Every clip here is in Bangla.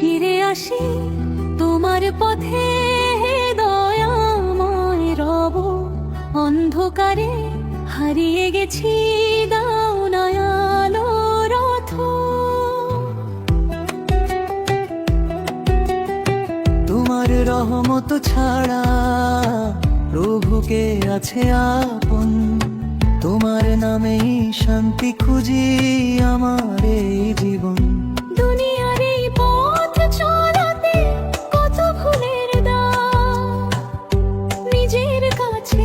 ফিরে আসি তোমার পথে, দয়াময় রব। অন্ধকারে হারিয়ে গেছি, দাও না আলোর রথ। তোমার রহমত ছাড়া প্রভুকে আছে আপন, তোমার নামেই শান্তি খুঁজি আমার এই জীবন। দুনিয়ার এই পথ চলাতে কত ভুলের দাগ, নিজের কাছে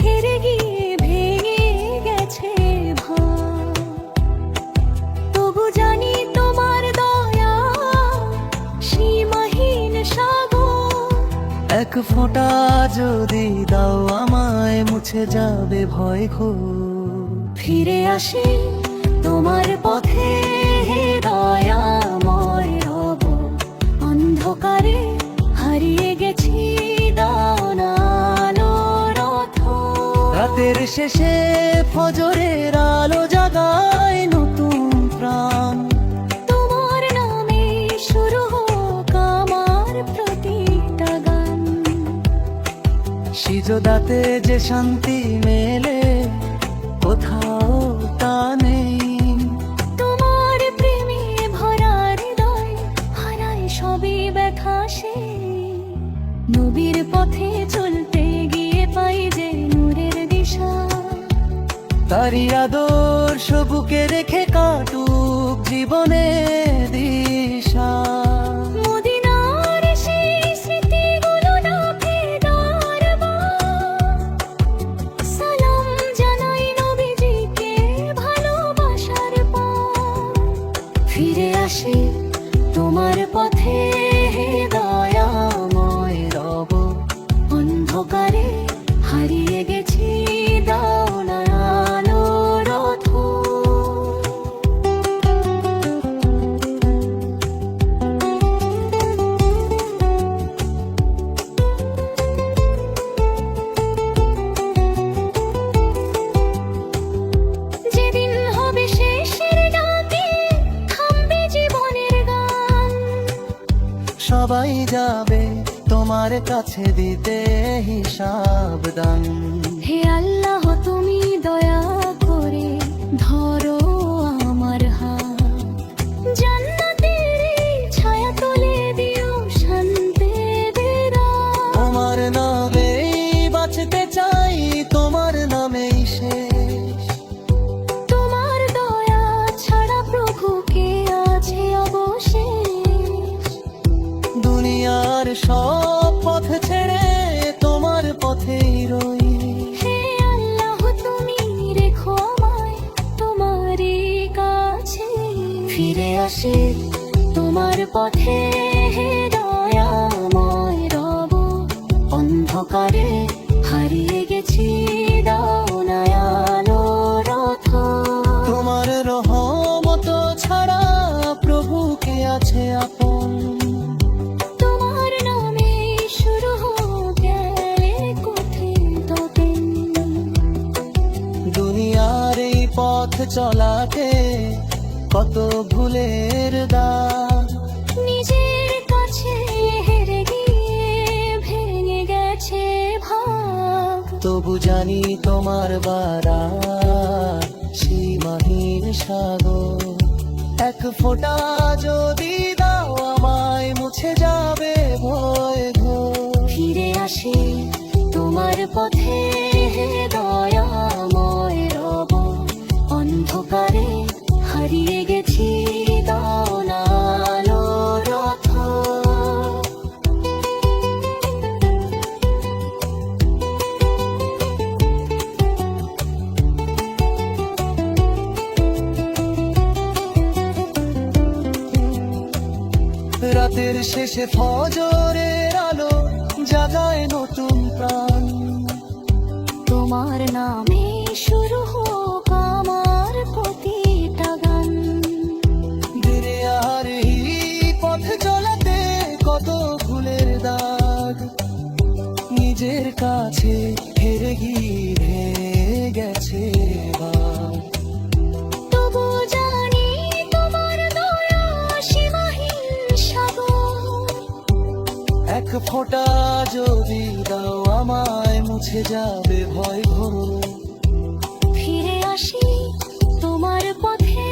হেরে গিয়ে ভেঙে গেছে ভাব। তবু জানি তোমার দয়া সীমাহীন সাগর। এক ফোঁটা যদি দাও আমায়, মুছে যাবে ভয় ঘোর। ফিরে আসি তোমার পথে, দয়াময় রব। অন্ধকারে হারিয়ে গেছি, দাও না আলোর রথ। রাতের শেষে ফজরের আলো জাগায় নতুন প্রাণ। তোমার নামে শুরু হোক আমার প্রতিটা গান। সিজদাতে যে শান্তি মেলে কোথাও তা নেই। তোমার প্রেমে ভরা হৃদয় হারায় সবই ব্যথা সে। নবীর পথে চলতে গিয়ে পাই যে নূরের দিশা। তারি আদর্শ বুকে রেখে কাটুক জীবনে দিশা। মদিনার সেই স্মৃতিগুলো ডাকে দরবার। সালাম জানাই নবীজিকে ভালোবাসার পর। ফিরে আসি তোমার পথে, দয়াময় রব। অন্ধকারে হারিয়ে গেছি, দাও না আলোর রথ। যেদিন হবে শেষের ডাকে, থামবে জীবনের গান। সবাই যাবে তোমার কাছে দিতে হিসাব দান। হে আল্লাহ, তুমি দয়া করে ধরো আমার হাত। জান্নাতের এই ছায়া তলে দিও শান্তির রাত। তোমার নামেই বাঁচতে চাই, তোমার নামেই শেষ। তোমার দয়া ছাড়া প্রভু কে আছে অবশেষ। দুনিয়ার সব পথ ছেড়ে তোমার পথেই রই। হে আল্লাহ, তুমি রেখো আমায় তোমারই কাছে। ফিরে আসি তোমার পথে, দয়াময় রব। অন্ধকারে হারিয়ে গেছি, দাও না আলোর রথ। তোমার রহমত ছাড়া প্রভুকে আছে আপন, তোমার নামে শুরু হোক এক কথিত দিন। দুনিয়ার এই পথ চলাতে কত ভুলের দাগ। নিজের কাছে হেরে গিয়ে ভেঙে গেছে ভাগ। তবু জানি তোমার বারার সীমাহীন সাগর। এক ফোঁটা যদি দাও আমায়, মুছে যাবে ভয় ঘোর। ফিরে আসি তোমার পথে, দয়াময় রব। অন্ধকারে হারিয়ে গেছি, দাও না আলোর রথ। রাতের শেষে ফজরের আলো জাগায় নতুন প্রাণ। তোমার নামে শুরু হোক আমার প্রতিটা গান। ধীরে আর এই পথ চলাতে কত ভুলের দাগ। নিজের কাছে হেরে গিয়ে গেছে ভাগ। তবু জানি তোমার দয়া সীমাহীন সাগর। এক ফোঁটা যদি দাও আমায় মুছে যাবে ভয় ঘোর। ফিরে আসি তোমার পথে,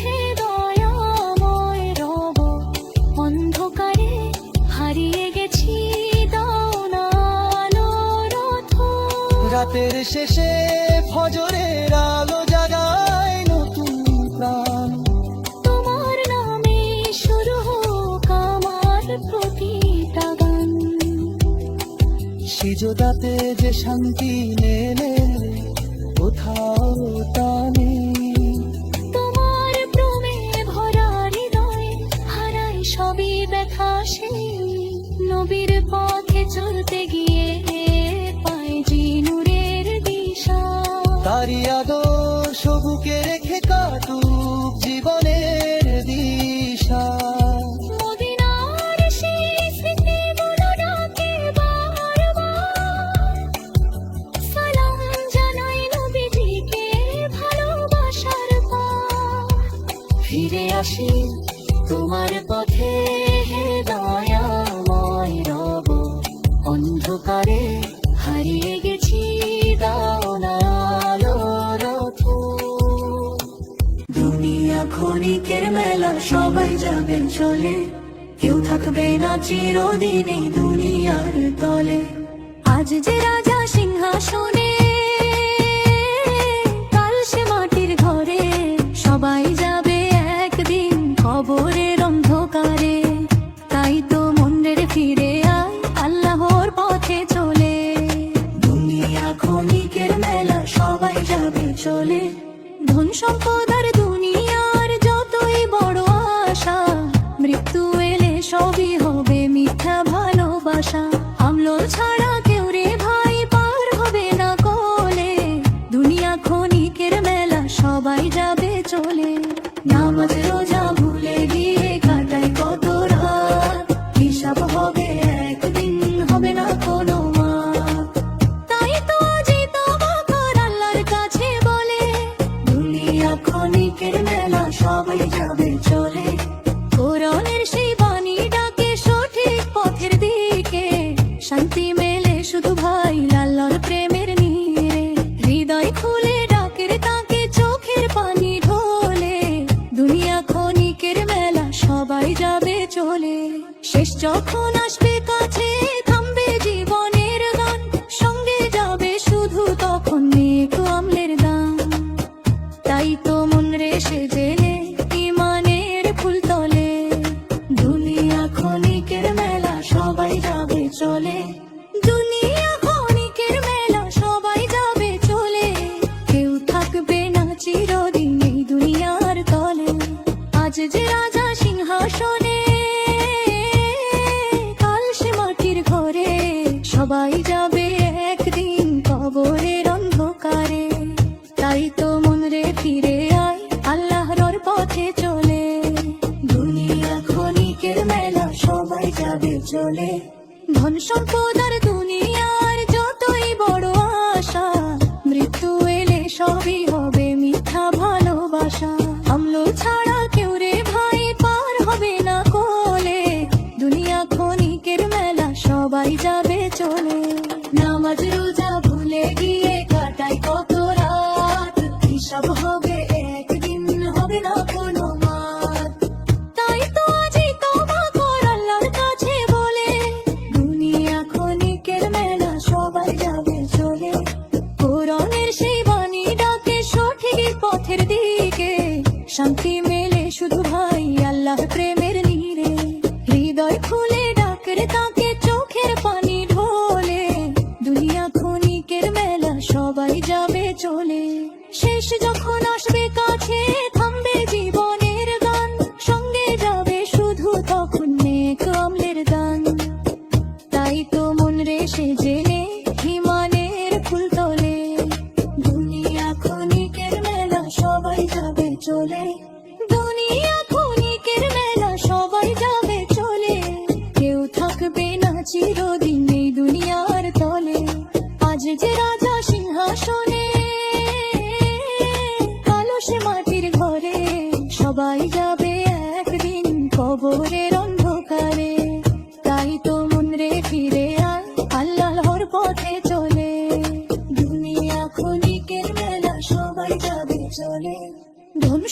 হে দয়াময় রব, অন্ধকারে হারিয়ে গেছি, দাও না আলোর আঁধর। রাতের শেষে ফজরের আলো জাগায় নতুন প্রাণ। তোমার নামে শুরু হোক আমার প্রতিটা গান। সিজদাতে যে শান্তি নেলে কোথাও তা নেই। তোমার প্রেমে ভরা হৃদয় হারাই সবই ব্যথা সেই। নবীর পথে চলতে গিয়ে পাই যে নূরের দিশা। তারি আদর্শ বুকে রেখে কাটুক জীবনের দিশা। মদিনার সেই স্মৃতিগুলো ডাকে বারবার। সালাম জানাই নবীজিকে ভালোবাসার পার। ফিরে আসি তোমার পথে, হে দয়াময় রব, অন্ধকারে হারিয়ে গেছি, দাও না আলোর আঁধর। দুনিয়া ক্ষণিকের মেলা, সবাই যাবেন চলে, কেউ থাকবে না চিরদিনই দুনিয়ার তলে। আজ যে রাজা সিংহাসনে, কাল সে মাটির ঘরে, সবাই যাবে একদিন কবরের অন্ধকারে। তাই তো মনের ফিরে আয় আল্লাহর পথে চলে। দুনিয়া ক্ষণিকের মেলা, সবাই যাবে চলে। ধন সম্পদ আর দুনিয়ার যতই বড় আশা, মৃত্যু এলে সবই হবে মিথ্যা ভালোবাসা। আমল ছাড়া কেউ রে ভাই পার হবে না কোলে। দুনিয়া ক্ষণিকের মেলা, সবাই যাবে চলে। নামাজ রোজা ভুলে গিয়ে কাটায় কত রাত, হিসাব হবে একদিন, হবে না কোনো মাপ। তাই তো আজই তওবা কর আল্লাহর কাছে বলে। দুনিয়া ক্ষণিকের মেলা, সবাই যাবে চলে। কোরআনের সেই বাণী ডাকে সঠিক পথের দিকে, শান্তি মেলে শুধু ভাই আল্লাহর প্রেমের নীরে। হৃদয় খুলে ডাকের তাকে চোখের পানি ঢোলে। দুনিয়া ক্ষণিকের মেলা, সবাই যাবে চলে। শেষ যখন আসবে কাছে, থামবে জীবনের গান, সঙ্গে যাবে শুধু তখন নেক আমলের দান। তাই তো মন রে সে জেলে ইমানের ফুল তলে। দুনিয়া ক্ষণিকের মেলা, সবাই যাবে চলে। দুনিয়া ক্ষণিকের মেলা, সবাই যাবে চলে, কেউ থাকবে না চিরদিন এই দুনিয়ার তলে। আজ যে রাজা সিংহাসনে, কাল সে মাটির ঘরে, সবাই যাবে একদিন কবরের অন্ধকারে। তাই তো মন রে ফিরে আয় আল্লাহর পথে চলে। দুনিয়া ক্ষণিকের মেলা, সবাই যাবে চলে। ধন সম্পদ আর দুনিয়ার যতই বড় আশা, মৃত্যু এলে সবই হবে মিথ্যা ভালোবাসা। আমল ছাড়া কেউ রে ভাই পার হবে না কোলে। দুনিয়া ক্ষণিকের মেলা, সবাই যাবে চলে। নামাজ রোজা ভুলে গিয়ে কাটায় কত রাত, হিসাব হবে একদিন, হবে না কোনো মাত। তাই তো আজই তওবা কর আল্লাহর কাছে বলে। দুনিয়া ক্ষণিকের মেলা, সবাই যাবে চলে। কোরআনের সেই বাণী ডাকে সঠিক পথের দিকে, শান্তি মেলে শুধু ভাই আল্লাহর প্রেমের নীরে। হৃদয় খুলে ডাকের তাকে চোখের পানি ঢোলে। দুনিয়া ক্ষণিকের মেলা, সবাই যাবে চলে। শেষ যখন আসবে কাছে, থামবে জীবনের গান, সঙ্গে যাবে শুধু তখন নেক আমলের দান। তাই তো মন রে সে জেনে ইমানের ফুল তোলে। দুনিয়া ক্ষণিকের মেলা, সবাই যাবে চলে। দুনিয়া ক্ষণিকের মেলা, সবাই যাবে চলে, কেউ থাকবে না চিরদিন এই দুনিয়ার তলে। আজ যে রাজা সিংহাসনে, কালো সে মাটির ঘরে, সবাই যাবে একদিন কবরের অন্ধকারে। তাই তো মন রে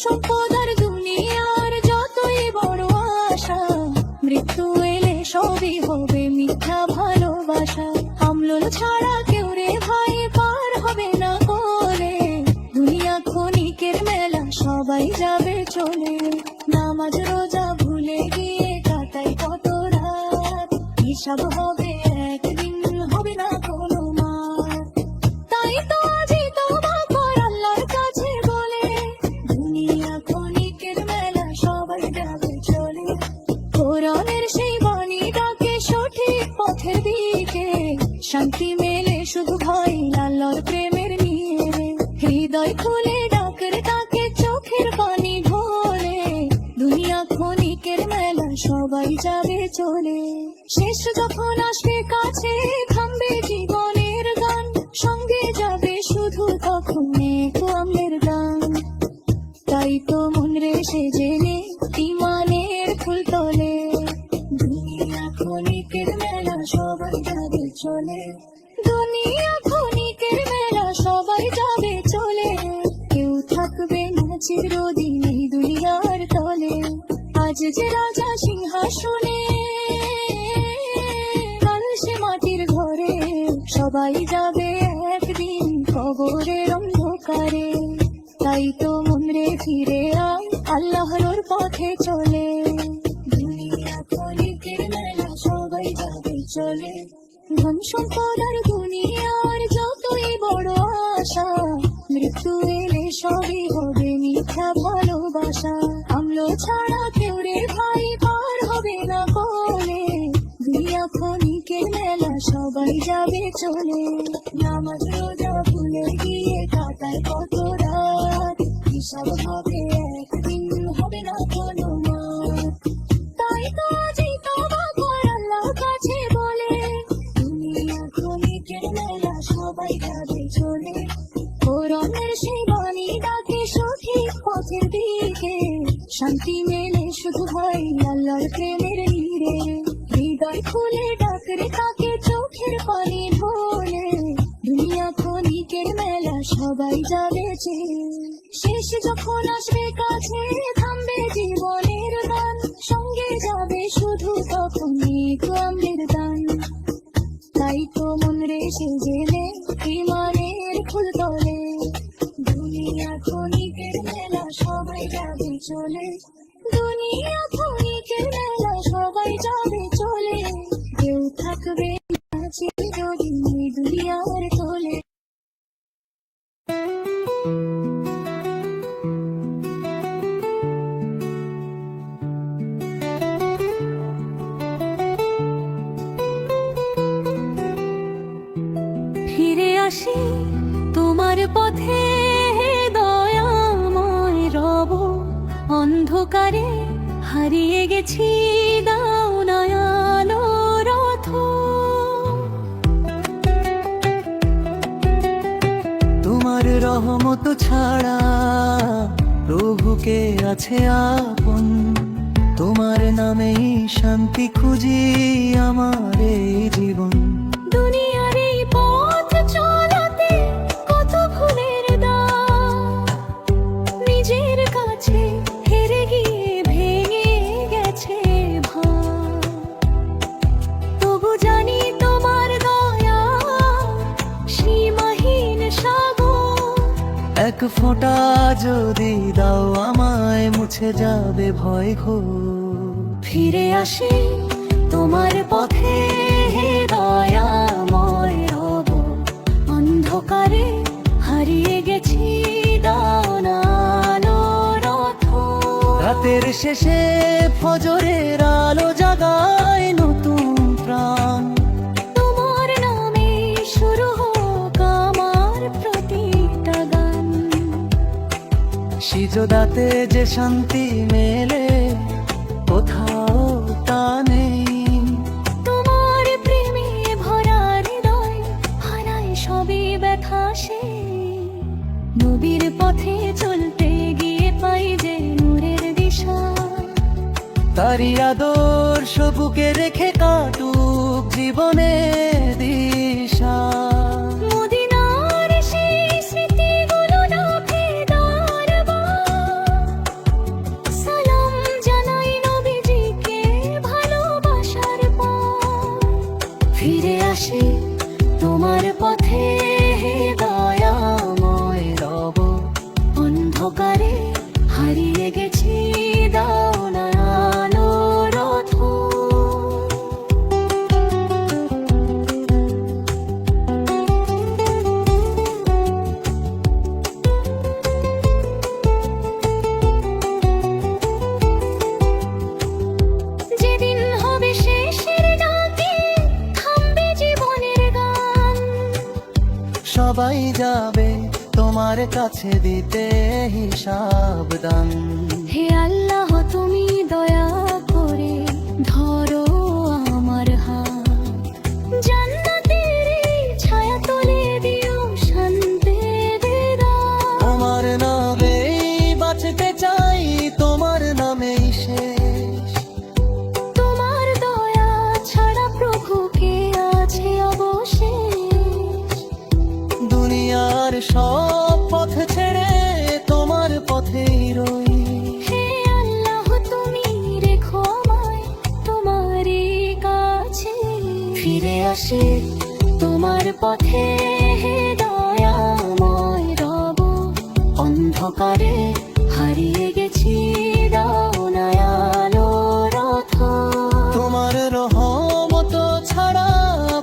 সম্পদ আর দুনিয়ার যতই বড় আশা, মৃত্যু এলে সবই হবে মিথ্যা ভালোবাসা। আমলল ছাড়া কেউ রে ভাই পার হবে না কোলে, দুনিয়া ক্ষণিকের মেলা সবাই যাবে চলে। নামাজ রোজা ভুলে গিয়ে কাটাই কত রাত, হিসাব হবে একদিন, হবে না কোনো মার। তাই তো আজই তওবা কর আল্লাহর কাছে বলে, দুনিয়া ক্ষণিকের মেলা সবাই যাবে চলে। কোরআনের সেই বাণী ডাকে সঠিক পথের দিকে, শান্তি মেলে শুধু ভাই আল্লাহর প্রেমের নিয়ে। হৃদয় খুলে ডাকরে তাকে চোখের পানি ঢোলে, দুনিয়া ক্ষণিকের মেলা সবাই যাবে চলে। শেষ যখন আসবে কাছে থামবে জীবনের গান, সঙ্গে যাবে শুধু তখন আমলের গান। তাই তো মন রে সে জেনে ইমানের ফুল তোলে, দুনিয়া ক্ষণিকের মেলা সবাই যাবে চলে। দুনিয়া ক্ষণিকের মেলা সবাই যাবে চলে, কেউ থাকবে না চিরদিন এই দুনিয়ার তলে। আজ যে রাজা সিংহাসনে, কাল সে মাটির ঘরে, সবাই যাবে একদিন কবরের অন্ধকারে। তাই তো মন রে ফিরে আয় আল্লাহর পথে চলে, দুনিয়া ক্ষণিকের মেলা সবাই যাবে চলে। ধন সম্পদ আর দুনিয়ার যতই বড় আশা, মৃত্যু এলে সবই হবে মিথ্যা ভালোবাসা। আমলো ছাড়া কেউ রে ভাই পার হবে না কোলে, দুনিয়া ক্ষণিকের মেলা সবাই যাবে চলে। নামাজ রোজা ভুলে গিয়ে কাটায় কত রাত, হিসাব হবে একদিন, হবে না কোনো মার। তাই তো আজই তওবা কর আল্লাহর কাছে বলে, দুনিয়া ক্ষণিকের মেলা সবাই যাবে চলে। কোরআনের সেই বাণী ডাকে সঠিক পথের দিকে, শান্তি মেলে শুধু ভাই আল্লাহর প্রেমের নীড়ে। হৃদয় খুলে ডাকরে তাকে চোখের পানি ঢোলে, দুনিয়া ক্ষণিকের মেলা সবাই যাবে যে। শেষ যখন আসবে কাছে থামবে জীবনের গান, সঙ্গে যাবে শুধু তখন আমলের গান। তাই তো মন রে সে জেনে ইমানের ফুল তোলে, দুনিয়া ক্ষণিকের মেলা সবাই যাবে চলে। দুনিয়া ক্ষণিকের মেলা সবাই যাবে চলে, কেউ থাকবে না চিরদিন এই দুনিয়ার তলে। ফিরে আসি তোমার পথে দয়াময় রব, অন্ধকারে হারিয়ে গেছি দাও না আলোর রথ। তোমার রহমত ছাড়া প্রভুকে আছে আপন, তোমার নামেই শান্তি খুঁজি আমার এই জীবন। দুনিয়ার এই পথ চলাতে কত ভুলের দাগ, নিজের কাছে হেরে গিয়ে ভেঙে গেছে ভাগ। তবু জানি তোমার দয়া সীমাহীন সাগর, এক ফোঁটা যদি দাও আমায় মুছে যাবে ভয় ঘোর। ফিরে আসি তোমার পথে দয়াময় রব, অন্ধকারে হারিয়ে গেছি দাও না আলোর রথ। রাতের শেষে ফজরের আলো জাগায় নতুন প্রাণ, তোমার নামে শুরু হোক আমার প্রতিটা গান। সিজদাতে যে শান্তি মেলে কোথাও তা নেই, তোমার প্রেমে ভরা হৃদয় হারায় সবই ব্যথা সে। নবীর পথে চলতে গিয়ে পাই যে নূরের দিশা, তারি আদর্শ বুকে রেখে কাটুক জীবনে দিশা। মদিনার সেই স্মৃতিগুলো ডাকে দরবার, আসি তোমার পথে, হে দয়াময় রব। অন্ধকারে হারিয়ে গেছি, দাও না আলোর রথ। যেদিন হবে শেষের ডাকে, থামবে জীবনের গান। সবাই যাবে তোমার কাছে দিতে হিসাব দান। হে আল্লাহ, তুমি দয়া করে ধরো আমার হাত। জান্নাতের এই ছায়া তলে দিও শান্তির রাত। তোমার নামে বাঁচতে চাই, তোমার নামেই শেষ। তোমার দয়া ছাড়া প্রভু কে আছে অবশেষ। দুনিয়ার সব পথ ছেড়ে তোমার পথেই রই। হে আল্লাহ, তুমি রেখো আমায় তোমারই কাছে। ফিরে আসি তোমার পথে, হে দয়াময় রব। অন্ধকারে হারিয়ে গেছি, দাও না আলোর রথ। তোমার রহমত ছাড়া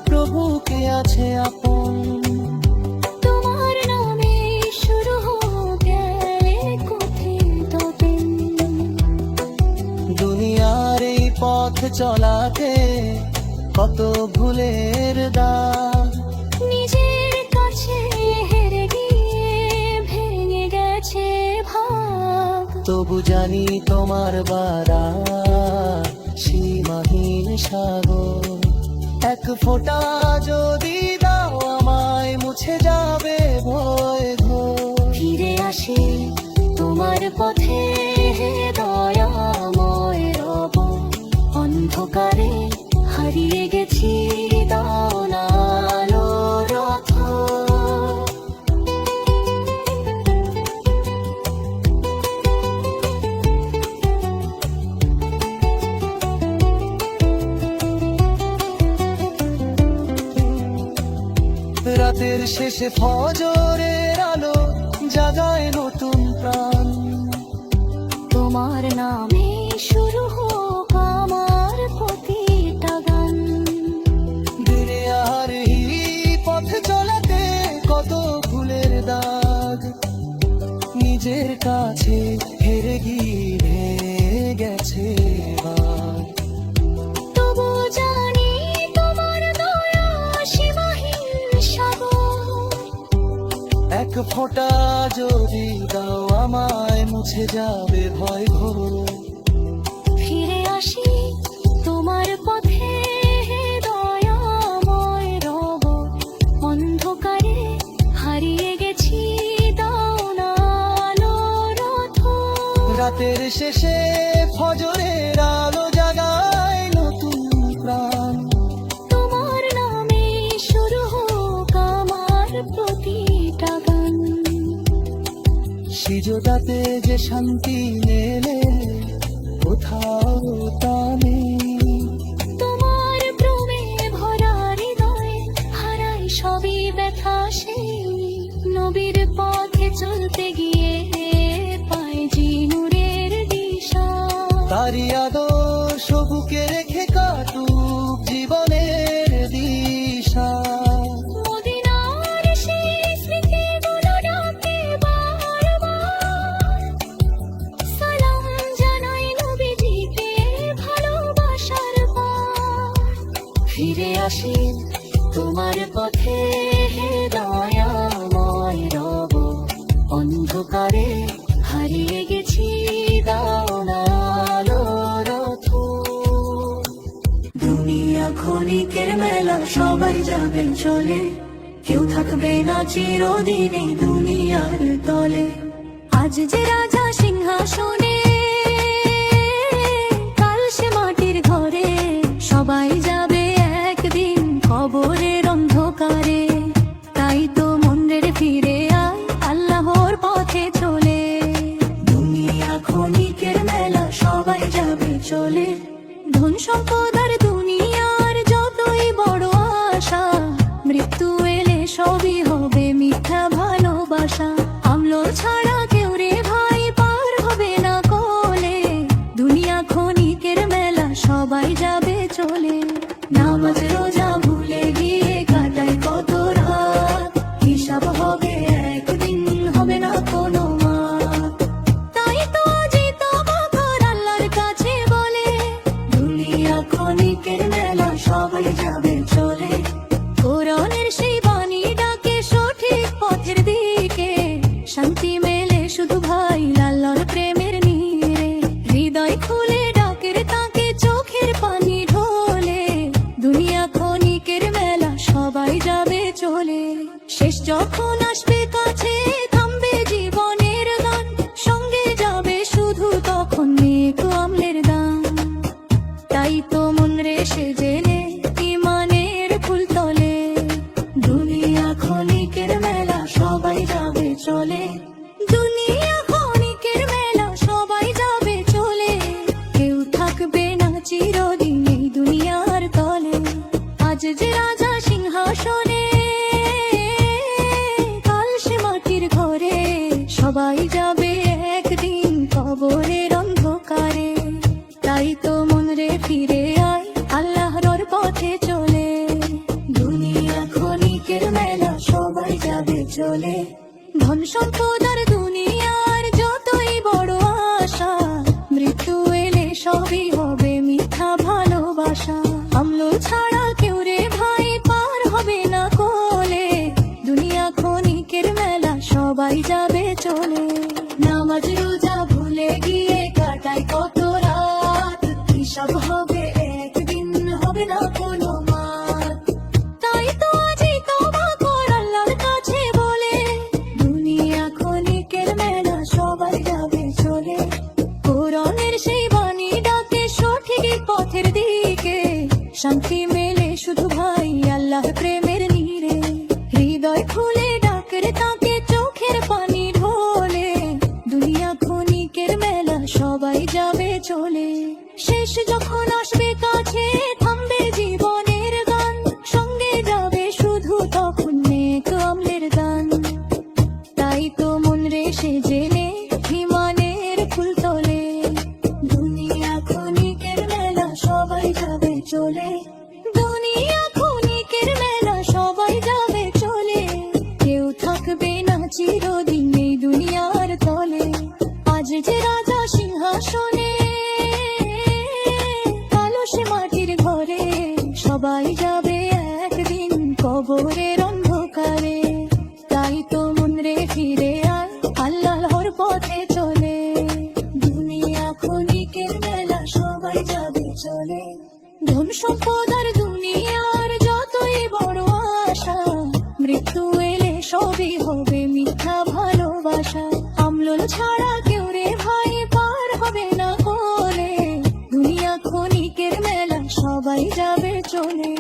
প্রভু কে আছে আপন। তোমার নামে শুরু গেলে কথিত দিন। দুনিয়ার এই পথ চলাতে কত ভুলের দাগ। নিজের কাছে হেরে গিয়ে ভেঙে গেছে ভাগ। তবু জানি তোমার বারা সীমাহীন সাগর। এক ফোঁটা যদি দাও আমায়, মুছে যাবে ভয় ঘোর। ফিরে আসি তোমার পথে, হে দয়াময় রব। অন্ধকারে হারিয়ে গেছি, দাও না আলোর রথ। রাতের শেষে ফজরের আলো জাগায় নতুন প্রাণ। তোমার নামে শুরু হোক আমার প্রতিটা গান। দুনিয়ার এই পথ চলাতে কত ভুলের দাগ। নিজের কাছে হেরে গিয়ে গেছে ভাগ। তবু জানি তোমার দয়া সীমাহীন সাগর। এক ফোঁটা যদি দাও আমায়, মুছে যাবে ভয় ঘোর। ফিরে আসি তোমার পথে, হে দয়াময় রব। অন্ধকারে হারিয়ে গেছি, দাও না আলোর রথ। রাতের শেষে ফজরের আলো জাগায় নতুন প্রাণ। তোমার নামে শুরু হোক আমার প্রতিটা গান। সিজদাতে যে শান্তি মেলে কোথাও তা নেই। তোমার প্রেমে ভরা হৃদয় হারাই সবই ব্যথা সেই। নবীর পথে চলতে গিয়ে পাই যে নূরের দিশা। তারি আদর্শ বুকে রেখে কাটুক জীবনের দিশা। মদিনার সেই স্মৃতিগুলো ডাকে বারবার। সালাম জানাই নবীজিকে ভালোবাসার পার। ফিরে আসি তোমার পথে, হে দয়াময় রব। অন্ধকারে হারিয়ে গেছি, দাও না আলোর রথ। দুনিয়া ক্ষণিকের মেলা, সবাই যাবেন চলে। কেউ থাকবে না চিরদিনই দুনিয়ার তলে। আজ যে রাজা সিংহাসনে, কাল সে মাটির ঘরে। সবাই যাবে একদিন কবরের অন্ধকারে। তাই তো মন্দিরে ফিরে আয়, আল্লাহর পথে চলে। দুনিয়া ক্ষণিকের মেলা, সবাই যাবে চলে। ধন সম্পদ আর দুনিয়ার যতই বড় আশা, সবই হবে মিথ্যা ভালোবাসা। আমল ছাড়া কেউ রে ভাই পার হবে না কোলে, দুনিয়া ক্ষণিকের মেলা সবাই যাবে চলে। নামাজ রোজা ভুলে গিয়ে কাটায় কত রাত, হিসাব হবে একদিন, হবে না কোনো মাপ। তাই তো আজই তওবা কর আল্লাহর কাছে বলে, দুনিয়া ক্ষণিকের মেলা সবাই যাবে চলে। কোরআনের সেই বাণী ডাকে সঠিক পথের দিকে, শান্তি মেলে শুধু ভাই আল্লাহর প্রেমের নীড়ে। হৃদয় খুলে ডাকের তাকে চোখের পানি ঢোলে, দুনিয়া ক্ষণিকের মেলা সবাই যাবে চলে। শেষ যখন আসবে কাছে থামবে জীবনের গান, সঙ্গে যাবে শুধু তখন নেক আমলের দান। তাই তো মন রে সে জেনে ইমানের ফুল তলে, দুনিয়া ক্ষণিকের মেলা সবাই যাবে চলে। দুনিয়া ক্ষণিকের মেলা সবাই যাবে চলে, কেউ থাকবে না চিরদিন এই দুনিয়ার তলে। আজ যে রাজা সিংহাসনে, কাল সে মাটির ঘরে, সবাই যাবে একদিন কবরের অন্ধকারে। তাই তো মন রে ফিরে আয় আল্লাহর পথে চলে, দুনিয়া ক্ষণিকের মেলা সবাই যাবে চলে। ধন সম্পদ আর দুনিয়ার যতই বড় আশা, মৃত্যু এলে সবই হবে মিথ্যা ভালোবাসা। আমল ছাড়া কেউ রে ভাই পার হবে না কোলে, দুনিয়া ক্ষণিকের মেলা সবাই যাবে চলে। নামাজ রোজা ভুলে গিয়ে কাটায় কত রাত, হিসাব হবে একদিন, হবে না কোনো মাপ। তাই তো আজই তওবা কর আল্লাহর কাছে বলে, দুনিয়া ক্ষণিকের মেলা সবাই যাবে চলে। কোরআনের সেই বাণী ডাকে সঠিক পথের দিকে, শান্তি মেলে শুধু ভাই আল্লাহ প্রেমের নীড়ে। হৃদয় খুলে ডাকের তাকে চোখের পানি ঢোলে, দুনিয়া ক্ষণিকের মেলা সবাই যাবে চলে। শেষ যখন আসবে কাছে থামবে জীবনের গান, সঙ্গে যাবে শুধু তখন নেক আমলের দান। তাই তো মন রে সে জেনে ইমানের ফুল তোলে, দুনিয়া ক্ষণিকের মেলা সবাই যাবে চলে। দুনিয়া ক্ষণিকের মেলা সবাই যাবে চলে, কেউ থাকবে না চিরদিন এই দুনিয়ার তলে। আজ যে রাজা সিংহাসনে, কালো সে মাটির ঘরে, সবাই যাবে একদিন কবরের অন্ধকারে। তাই তো মন রে ফিরে আয় আল্লাহর পথে চলে, দুনিয়া ক্ষণিকের মেলা সবাই যাবে চলে। ধন সম্পদ আর দুনিয়ার যতই বড় আশা, মৃত্যু এলে সবই হবে মিথ্যা ভালোবাসা। আমল ছাড়া কেউ রে ভাই পার হবে না কোলে, দুনিয়া ক্ষণিকের মেলা সবাই যাবে চলে।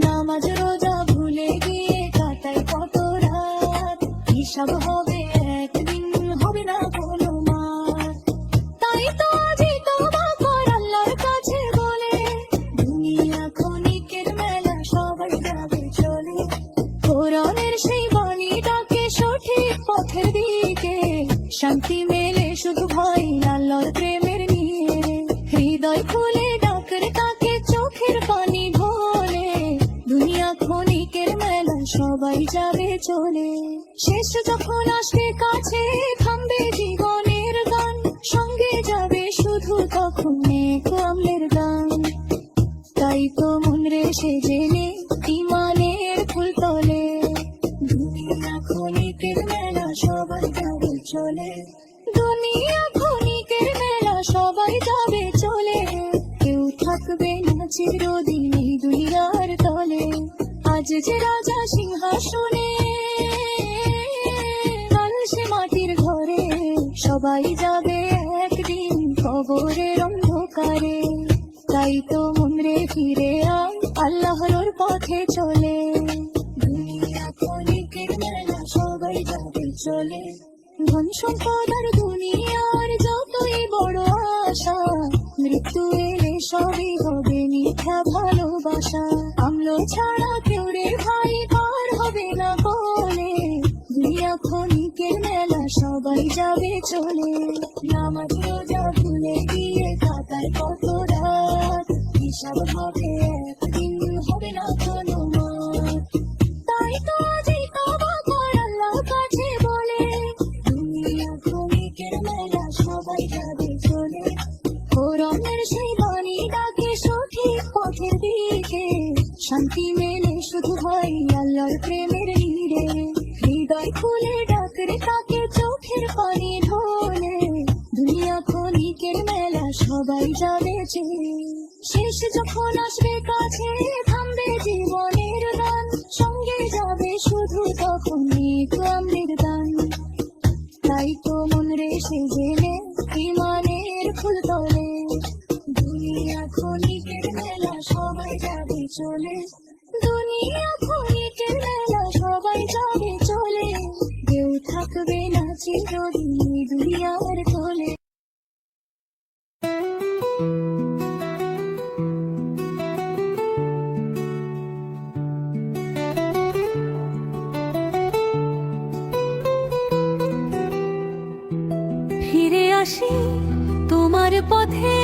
নামাজ রোজা ভুলে গিয়ে কাটায় কত রাত, হিসাব হবে একদিন, হবে না কোনো মাপ। তাই তো আজই তওবা কর আল্লাহর কাছে বলে, দুনিয়া ক্ষণিকের মেলা সবাই যাবে চলে। কোরআনের সেই বাণী ডাকে সঠিক পথের দিকে, শান্তি মেলে শুধু ভাই আল্লাহর প্রেমের নীড়ে। হৃদয় খুলে ডাকের তাকে চোখের পানি ঢোলে, দুনিয়া ক্ষণিকের মেলা সবাই যাবে চলে। শেষ যখন আসবে কাছে থামবে জীবনের গান, সঙ্গে যাবে শুধু তখন নেক আমলের গান। তাই তো মন রে সে জেনে ইমানের ফুল তলে, দুনিয়া ক্ষণিকের মেলা সবাই যাবে চলে। দুনিয়া ক্ষণিকের মেলা সবাই যাবে চলে, কেউ থাকবে না চিরদিন এই দুনিয়ার তলে। আজ যে রাজা সিংহাসনে, কাল সে মাটির ঘরে, সবাই যাবে একদিন কবরের অন্ধকারে। তাই তো মন রে ফিরে আয় আল্লাহর পথে চলে, দুনিয়া ক্ষণিকের মেলা সবাই যাবে চলে। ধন সম্পদ আর দুনিয়ার যতই বড় আশা, মৃত্যু এলে সবই হবে মিথ্যা ভালোবাসা। আমল ছাড়া কেউ রে ভাই পার হবে না। যাবে চলে। নামাজ রোজা ভুলে গিয়ে কাটায় কত রাত, হিসাব হবে একদিন, হবে না কোনো মার। তাই তো আজই তওবা কর আল্লাহর কাছে বলে, দুনিয়া ক্ষণিকের মেলা সবাই যাবে চলে। কোরআনের সেই বাণী ডাকে সঠিক পথের দিকে, শান্তি মেলে শুধু ভাই আল্লাহর প্রেমের নীড়ে। হৃদয় খুলে ডাকরে তাকে চোখের পানি ঢোলে, দুনিয়া ক্ষণিকের মেলা সবাই যাবে চেয়ে। শেষ যখন আসবে কাছে থামবে জীবনের গান, সঙ্গে যাবে শুধু তখন ইকরামের দান। তাই তো মন রে সে জেনে ইমানের ফুল তোলে, দুনিয়া ক্ষণিকের মেলা সবাই যাবে চলে। দুনিয়া ক্ষণিকের মেলা সবাই যাবে চলে, কেউ থাকবে না চিরদিন দুনিয়ার কোলে। ফিরে আসি তোমার পথে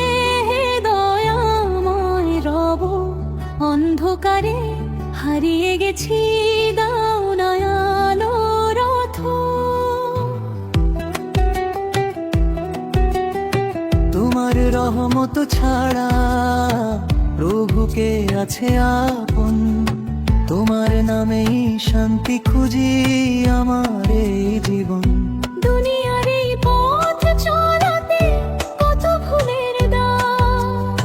দয়াময় রব, অন্ধকারে হারিয়ে গেছি দাও না আলোর রথ। তোমার রহমত ছাড়া প্রভুকে আছে আপন, তোমার নামেই শান্তি খুঁজি আমার এই জীবন। দুনিয়ার এই পথ চলাতে কত ভুলের দাগ,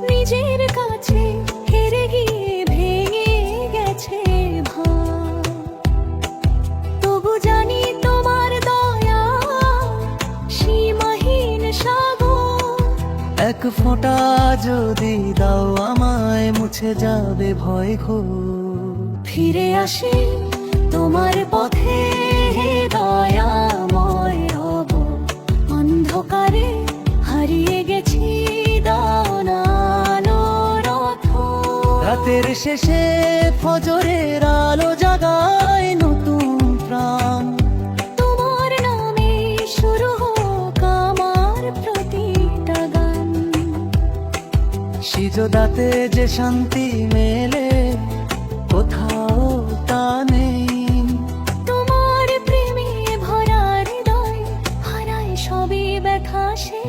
নিজের কাছে হেরে গিয়ে ভেঙে গেছে ভাগ। তবু জানি তোমার দয়া সীমাহীন সাগর, এক ফোঁটা যদি দাও আমায় মুছে যাবে ভয় ঘোর। ফিরে আসি তোমার পথে দয়াময় রব, অন্ধকারে হারিয়ে গেছি দাও না আলোর রথ। রাতের শেষে ফজরের আলো জাগায় নতুন প্রাণ, তোমার নামে শুরু হোক আমার প্রতিটা গান। সিজদাতে যে শান্তি মেলে কোথাও তা নেই, তোমার প্রেমে ভরা হৃদয় হারায় সবই ব্যথা সে।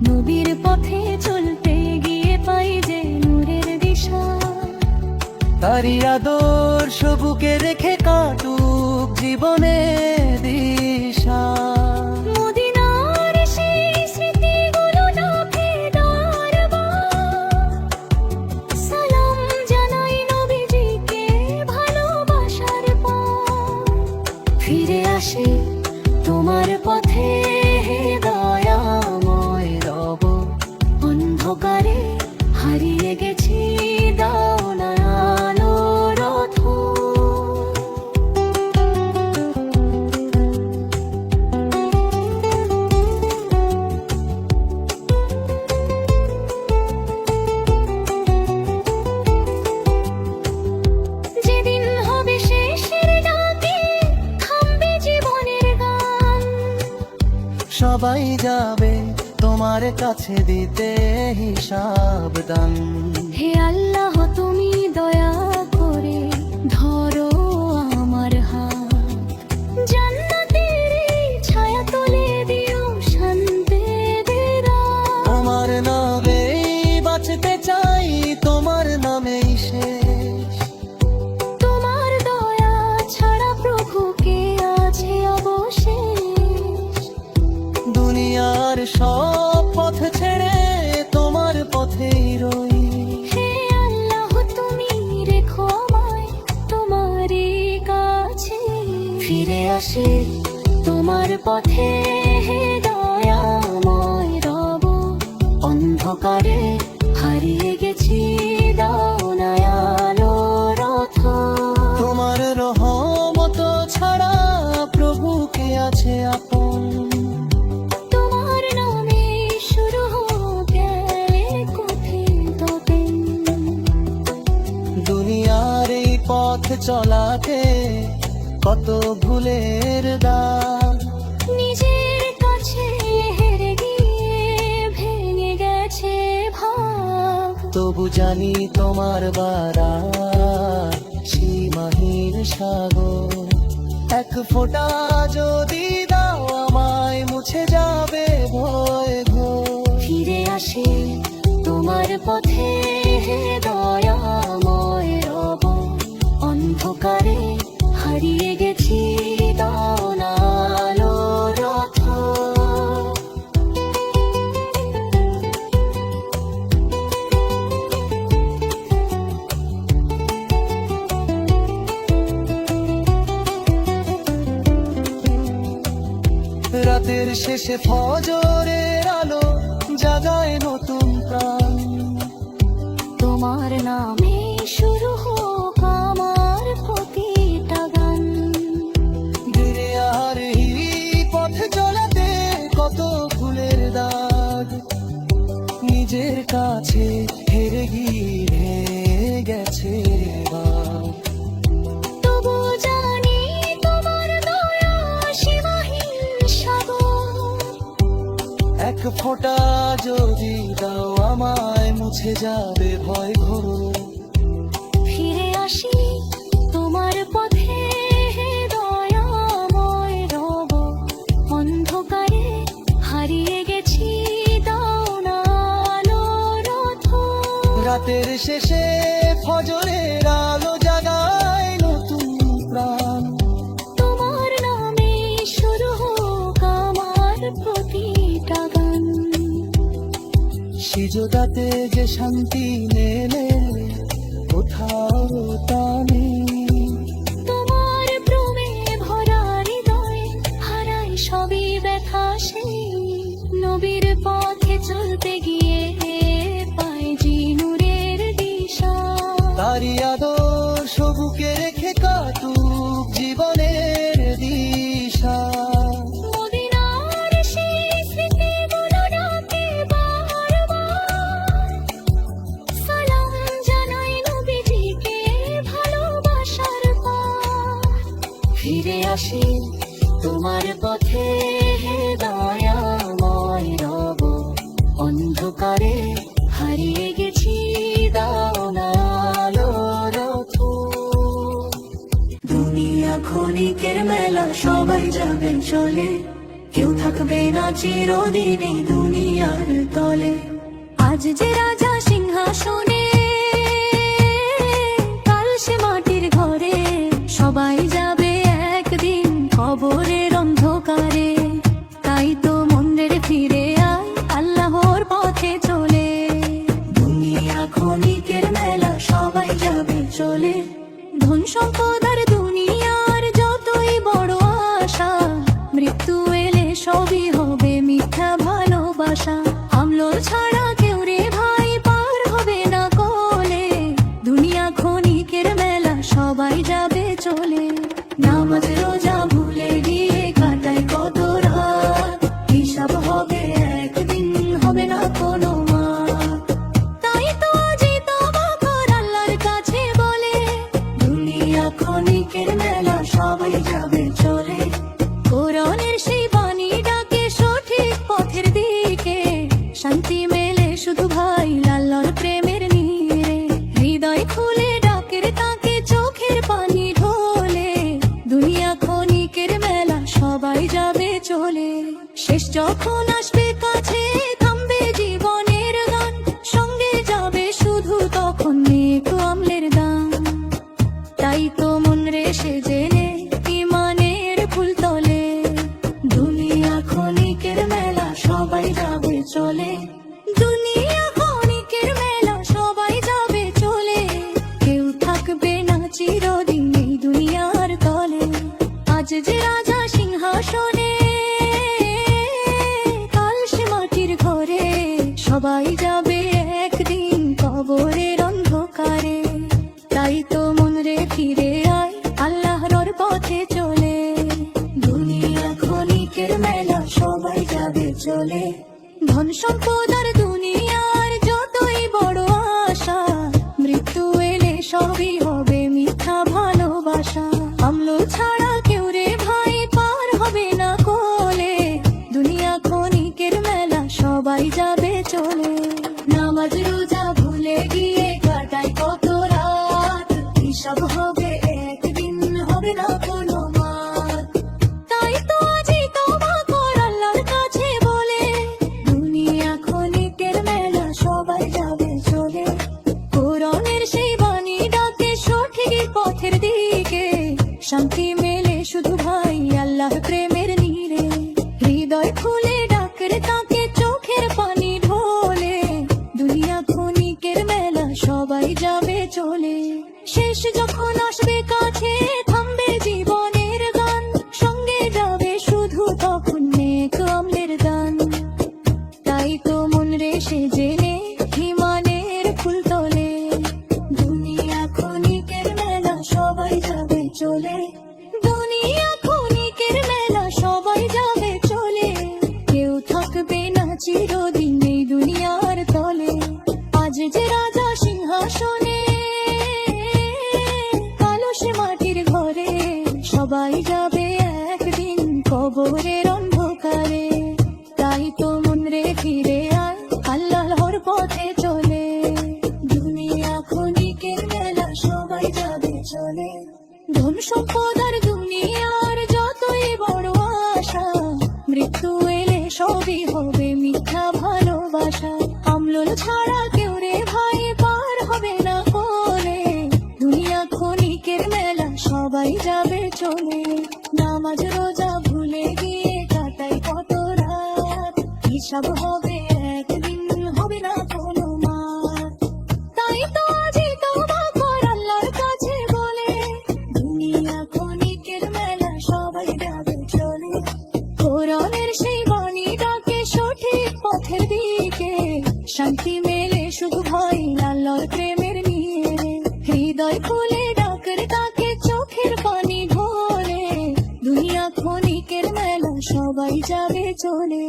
নবীর পথে চলতে গিয়ে পাই যে নূরের দিশা, তারি আদর্শ বুকে রেখে কাটুক জীবনে দিশা। মদিনার সেই স্মৃতিগুলো ডাকে বারবার, সালাম জানাই নবীজিকে ভালোবাসার পর। ফিরে আসি তোমার পথে দয়াময় রব, অন্ধকারে হারিয়ে গেছি দাও না আলোর রথ। যেদিন হবে শেষের ডাকে থামবে জীবনের গান, সবাই যাবে তোমার কাছে দিতে হিসাব দান। হে আল্লাহ তুমি দয়া করে ধরো আমার হাত, জান্নাতের এই ছায়া তলে দিও শান্তির রাত। তোমার নামেই বাঁচতে চাই, তোমার নামেই শেষ। তোমার দয়া ছাড়া প্রভু কে আছে অবশেষ। দুনিয়ার সব পথ ছেড়ে তোমার পথেই রই। হে আল্লাহ তুমি রেখো আমায় তোমারই কাছে। ফিরে আসি তোমার পথে দয়াময় রব, অন্ধকারে হারিয়ে গেছি দাও না আলোর রথ। তোমার রহমত ছাড়া প্রভুকে আছে আপন, তোমার নামে শুরু হোক এক কথিত দিন। দুনিয়ার এই পথ চলাতে কত ভুলের দাগ, তবু জানি তোমার বারাত সীমাহীন সাগর। এক ফোঁটা যদি দাও আমায়, মুছে যাবে ভয় ঘোর। ফিরে আসি তোমার পথে, হে দয়াময় রব। অন্ধকারে হারিয়ে গেছি, দাও না আলোর রথ। রাতের শেষে ফজরের আলো জাগায় নতুন প্রাণ। তোমার নামে শুরু হোক আমার প্রতিটা গান। ঘিরে আর পথ চলাতে কত ফুলের দাগ, নিজের কাছে হেরে গিয়ে গেছে এবার। তবু জানি তোমার দয়া সীমাহীন সাগর। এক ফোঁটা যদি দাও আমায়, মুছে যাবে ভয় ঘোর। ফিরে আসি তোমার পথে, হে দয়াময় রব। অন্ধকারে হারিয়ে গেছি, দাও না আলোর রথ। রাতের শেষে ফজরের আলো জাগায় নতুন প্রাণ। তোমার নামে শুরু হোক আমার প্রতিটা গান। সিজদাতে যে শান্তি মেলে কোথাও তা নেই। তোমার প্রেমে ভরা হৃদয় হারাই সবই ব্যথা সেই। নবীর পথে চলতে গিয়ে পাই যে নূরের দিশা। তারি আদর্শ বুকে রেখে কাটুক জীবনের দিশা। মদিনার সেই স্মৃতিগুলো ডাকে বারবার। সালাম জানাই নবীজিকে ভালোবাসার পার। ফিরে আসি তোমার পথে, হে দয়াময় রব। অন্ধকারে হারিয়ে গেছি, দাও না আলোর রথ। দুনিয়া ক্ষণিকের মেলা, সবাই যাবে চলে। কেউ থাকবে না চিরদিন এই দুনিয়ার তলে। আজ যে রাজা সিংহাসনে, কাল সে মাটির ঘরে। সবাই যাবে একদিন কবরের অন্ধকারে। তাই তো মনের ফিরে আয়, আল্লাহর পথে চলে। দুনিয়া ক্ষণিকের মেলা, সবাই যাবে চলে। ধন সম্পদ আর দুনিয়ার যতই বড় আশা, মৃত্যু এলে সবই হবে মিথ্যা ভালোবাসা। আমলোর ছাড়া কেউ রে ভাই পার হবে না কোলে। দুনিয়া ক্ষণিকের মেলা, সবাই যাবে চলে। নামাজ রোজা ভুলে গিয়ে কাটায় কত রাত, হিসাব হবে একদিন, হবে না কোনো মাপ। তাই তো আজই তওবা কর আল্লাহর কাছে বলে। দুনিয়া ক্ষণিকের মেলা, সবাই যাবে চলে। কোরআনের সেই বাণী ডাকে সঠিক পথের দিকে। শান্তি মেলে শুধু ভাই আল্লাহর প্রেমের নীড়ে। হৃদয় খুলে ডাকের তাকে চোখের পানি ঢোলে। দুনিয়া ক্ষণিকের মেলা, সবাই যাবে চলে। শেষ যখন আসবে কাছে, থামবে জীবনের গান। সঙ্গে যাবে শুধু তখন নেক আমলের দান। তাই তো মন রে সে জেনে ইমানের ফুল তলে। দুনিয়া ক্ষণিকের মেলা, সবাই যাবে চলে। দুনিয়া ক্ষণিকের মেলা, সবাই যাবে চলে। কেউ থাকবে না চিরদিন এই দুনিয়ার তলে। আজ যে রাজা সিংহাসনে, কাল সে মাটির ঘরে। সবাই যাবে একদিন কবরের অন্ধকারে। তাই তো মন রে ফিরে আয়, আল্লাহর পথে চলে। দুনিয়া ক্ষণিকের মেলা, সবাই যাবে চলে। ধন সম্পদ আর দুনিয়ার যতই বড় আশা, মৃত্যু এলে সবই হবে মিথ্যা ভালোবাসা। আমলো ছাড়া কেউ রে ভাই পার হবে না কোলে। দুনিয়া ক্ষণিকের মেলা, সবাই যাবে চলে। নামাজ রোজা ভুলে শান্তি মেলে শুধু ভাই আল্লাহর প্রেমের নীরে। হৃদয় খুলে ডাকরে তাকে চোখের পানি ঢোলে, দুনিয়া ক্ষণিকের মেলা সবাই যাবে চলে। শেষ যখন আসবে কাছে থামবে জীবনের গান, সঙ্গে যাবে শুধু তখন নেক আমলের দান। তাই তো মন রে সে জেনে ইমানের ফুল তোলে, দুনিয়া ক্ষণিকের মেলা সবাই যাবে চলে। দুনিয়া ক্ষণিকের মেলা সবাই যাবে চলে, কেউ থাকবে না চিরদিন এই দুনিয়ার তলে। আজ যে রাজা সিংহাসনে, কালো সে মাটির ঘরে, সবাই যাবে একদিন কবরের অন্ধকারে। তাই তো মন রে ফিরে আয় আল্লাহর পথে চলে, দুনিয়া ক্ষণিকের মেলা সবাই যাবে চলে। ধন সম্পদ আর দুনিয়ার যতই বড় আশা, মৃত্যু এলে সবই হবে মিথ্যা ভালোবাসা। আমলল ছাড়া কেউ রে ভাই পার হবে না কোলে, দুনিয়া ক্ষণিকের মেলা সবাই যাবে চলে। নামাজ রোজা ভুলে গিয়ে কাটাই কত রাত, হিসাব হবে একদিন হবে না কোনো মার। তাই তো আজই তওবা কর আল্লাহর কাছে বলে, দুনিয়া ক্ষণিকের মেলা সবাই যাবে চলে। কোরআনের সেই বাণী ডাকে সঠিক পথের দিকে, শান্তি মেলে শুধু ভাই আল্লাহর প্রেমের নিয়ে। হৃদয় খুলে ডাকরে তাকে চোখের পানি ঢোলে, দুনিয়া ক্ষণিকের মেলা সবাই যাবে চলে।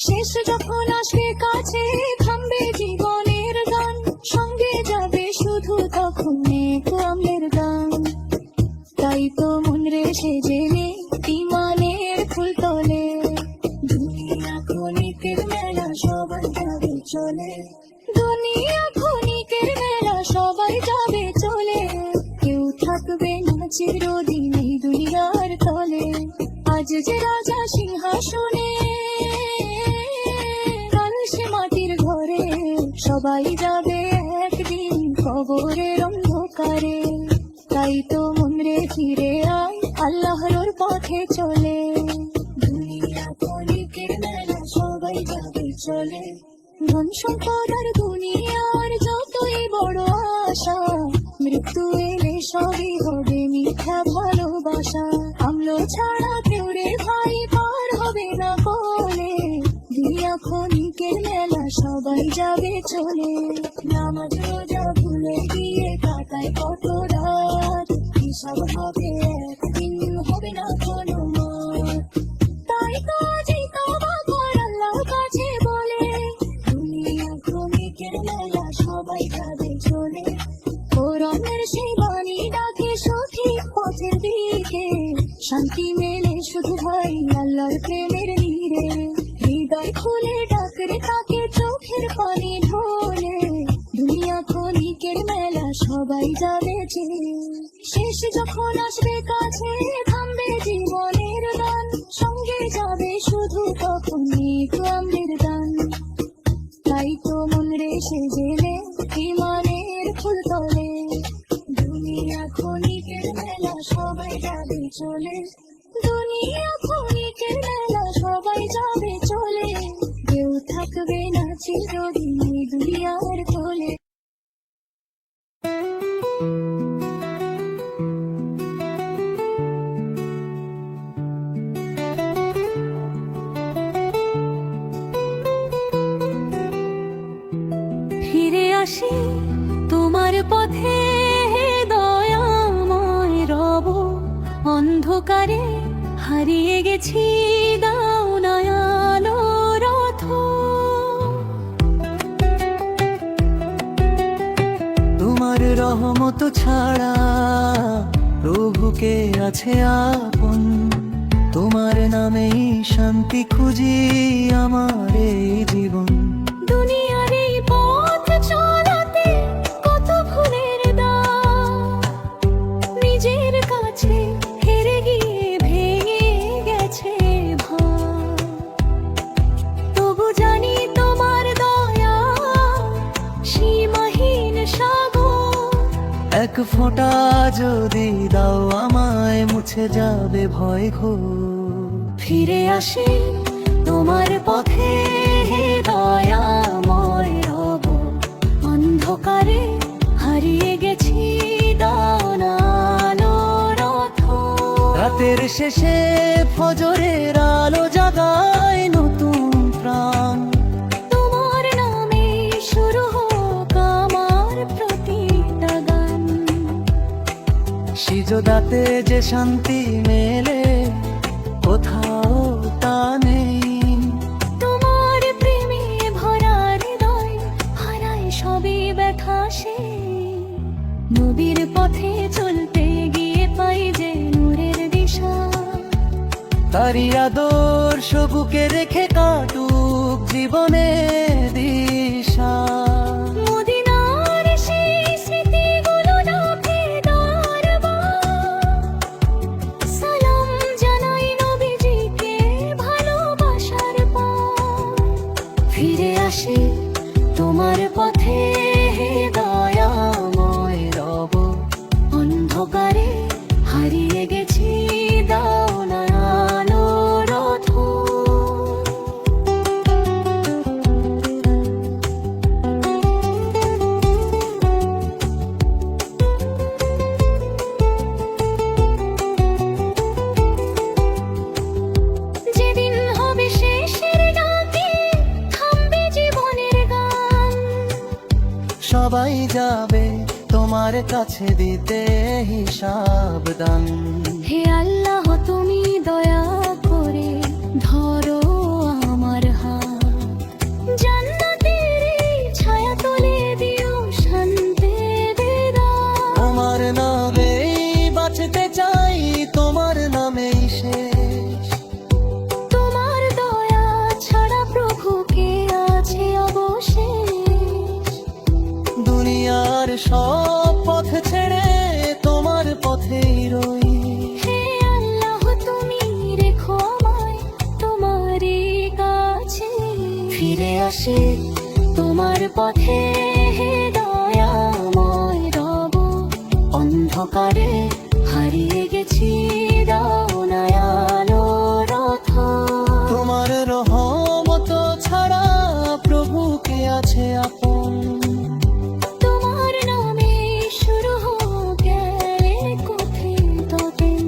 শেষ যখন আসবে কাছে থামবে জীবনের গান, সঙ্গে যাবে শুধু তখন নেক আমলের দান। তাই তো মন রে সে জেনে ইমানের ফুল তোলে, দুনিয়া ক্ষণিকের মেলা সবাই যাবে চলে। দুনিয়া ক্ষণিকের মেলা সবাই যাবে চলে, কেউ থাকবে না চিরদিন এই দুনিয়ার তলে। আজ যে রাজা সিংহাসনে, কাল সে মাটির ঘরে, সবাই যাবে একদিন কবরের অন্ধকারে। তাই তো মন রে ফিরে আয় আল্লাহর পথে চলে, দুনিয়া ক্ষণিকের মেলা সবাই যাবে চলে। ধন সম্পদ আর দুনিয়ার যতই বড় আশা, মৃত্যু এলে সবই হবে মিথ্যা ভালোবাসা। আমলো ছাড়া কেউ রে ভাই পার হবে না কোলে, দুনিয়া ক্ষণিকের মেলা সবাই যাবে চলে। নামাজ রোজা ভুলে গিয়ে কাটায় কত রাত, হিসাব হবে একদিন হবে না কোনো মার। তাই তো আজই তওবা কর আল্লাহর কাছে বলে, দুনিয়া ক্ষণিকের মেলা সবাই যাবে চলে। কোরআনের সেই বাণী ডাকে সঠিক পথের দিকে, শান্তি মেলে শুধু ভাই আল্লাহর প্রেমের নীরে। হৃদয় খুলে ডাকরে তাকে চোখের পানি ঢোলে, দুনিয়া ক্ষণিকের মেলা সবাই যাবে চলে। শেষ যখন আসবে কাছে থামবে জীবনের গান, সঙ্গে যাবে শুধু তখন নেক আমলের দান। তাই তো মন রে সে জেনে ইমানের ফুল তোলে, দুনিয়া ক্ষণিকের মেলা সবাই যাবে চলে। দুনিয়া ক্ষণিকের মেলা সবাই যাবে চলে, কেউ থাকবে না চিরদিন এই দুনিয়ার তলে। ফিরে আসি তোমার পথে দয়াময় রব, অন্ধকারে হারিয়ে গেছি দাও নয়ালো রথ। তোমার রহমত ছাড়া প্রভুকে আছে আপন, তোমার নামেই শান্তি খুঁজি আমার এই জীবন। দুনিয়ার এই পথ চলাতে কত ভুলের দাগ, নিজের কাছে হেরে গিয়ে ভেঙে গেছে ভাগ। তবু জানি তোমার দয়া সীমাহীন সাগর, এক ফোঁটা যদি দাও আমায় মুছে যাবে ভয় ঘোর। ফিরে আসি তোমার পথে, হে দয়াময় রব। অন্ধকারে হারিয়ে গেছি, দাও না আলোর রথ। রাতের শেষে ফজরের আলো জাগায় নতুন প্রাণ। তোমার নামে শুরু হোক আমার প্রতিটা গান। সিজদাতে যে শান্তি মেলে কোথাও তা নেই। তোমার প্রেমে ভরা হৃদয় হারায় সবই ব্যথা সে। নবীর পথে চলতে গিয়ে পাই যে নূরের দিশা। তারি আদর্শ বুকে রেখে কাটুক জীবনে দিশা। মদিনার সেই স্মৃতিগুলো ডাকে দরবার। সালাম জানাই নবীজিকে ভালোবাসার পর। ফিরে আসি তোমার পথে, হে দয়াময় রব। অন্ধকারে হারিয়ে গেছি, দাও না আলোর রথ। যেদিন হবে শেষের ডাকে থামবে জীবনের গান। সবাই যাবে তোমার কাছে দিতে হিসাব দান। হে আল্লাহ তুমি দয়া করে ধরো আমার হাত। জান্নাতের এই ছায়া তলে দিও শান্তি বিদায়। তোমার নামেই বাঁচতে চাই, তোমার নামেই শেষ। তোমার দয়া ছাড়া প্রভু কে আছে অবশেষ। দুনিয়ার সব পথ ছেড়ে তোমার পথেই রই। হে আল্লাহ তুমি রেখো আমায় তোমারই কাছে। ফিরে আসি তোমার পথে, হে দয়াময় রব। অন্ধকারে হারিয়ে গেছি, দাও না আলোর রথ। তোমার রহমত ছাড়া প্রভু কে আছে আপন। তোমার নামে শুরু হোক এক কথিতদিন।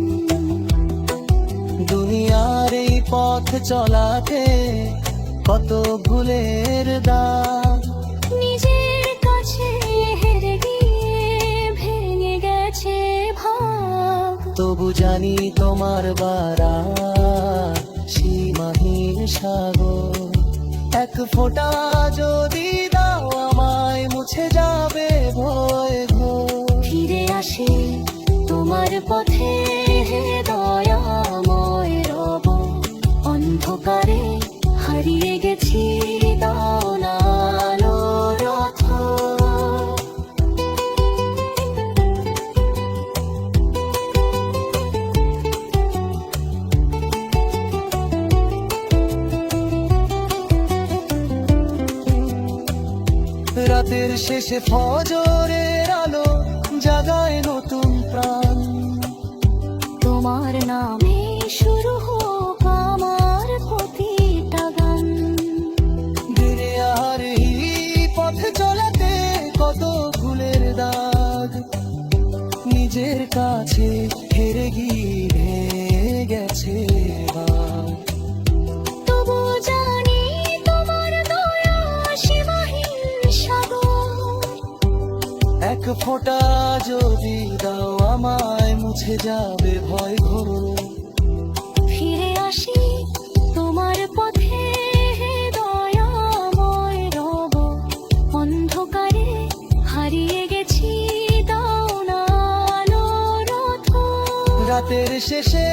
দুনিয়ার এই পথ চলাতে কত ভুলের দাগ। নিজের কাছে হেরে গিয়ে ভেঙে গেছে ভাগ। তবু জানি তোমার বারা সীমাহীন সাগর। এক ফোঁটা যদি দাও আমায় মুছে যাবে ভয় ঘোর। ফিরে আসি তোমার পথে, হে দয়াময় রব। অন্ধকারে হারিয়ে গেছি, দাও না আলোর রথ। রাতের শেষে ফজরের আলো জাগায় নতুন প্রাণ। তোমার নামে শুরু হোক আমার প্রতিটা গান। দুনিয়ার এই পথে চলাতে কত ভুলের দাগ। নিজের কাছে হেরে গিয়ে গেছে ভাগ। তবু জানি তোমার দয়া সীমাহীন সাগর। এক ফোঁটা যদি দাও আমায় মুছে যাবে ভয় ঘোর। ফিরে আসি তোমার পথে, হে দয়াময় রব। অন্ধকারে হারিয়ে গেছি, দাও না আলোর রথ। রাতের শেষে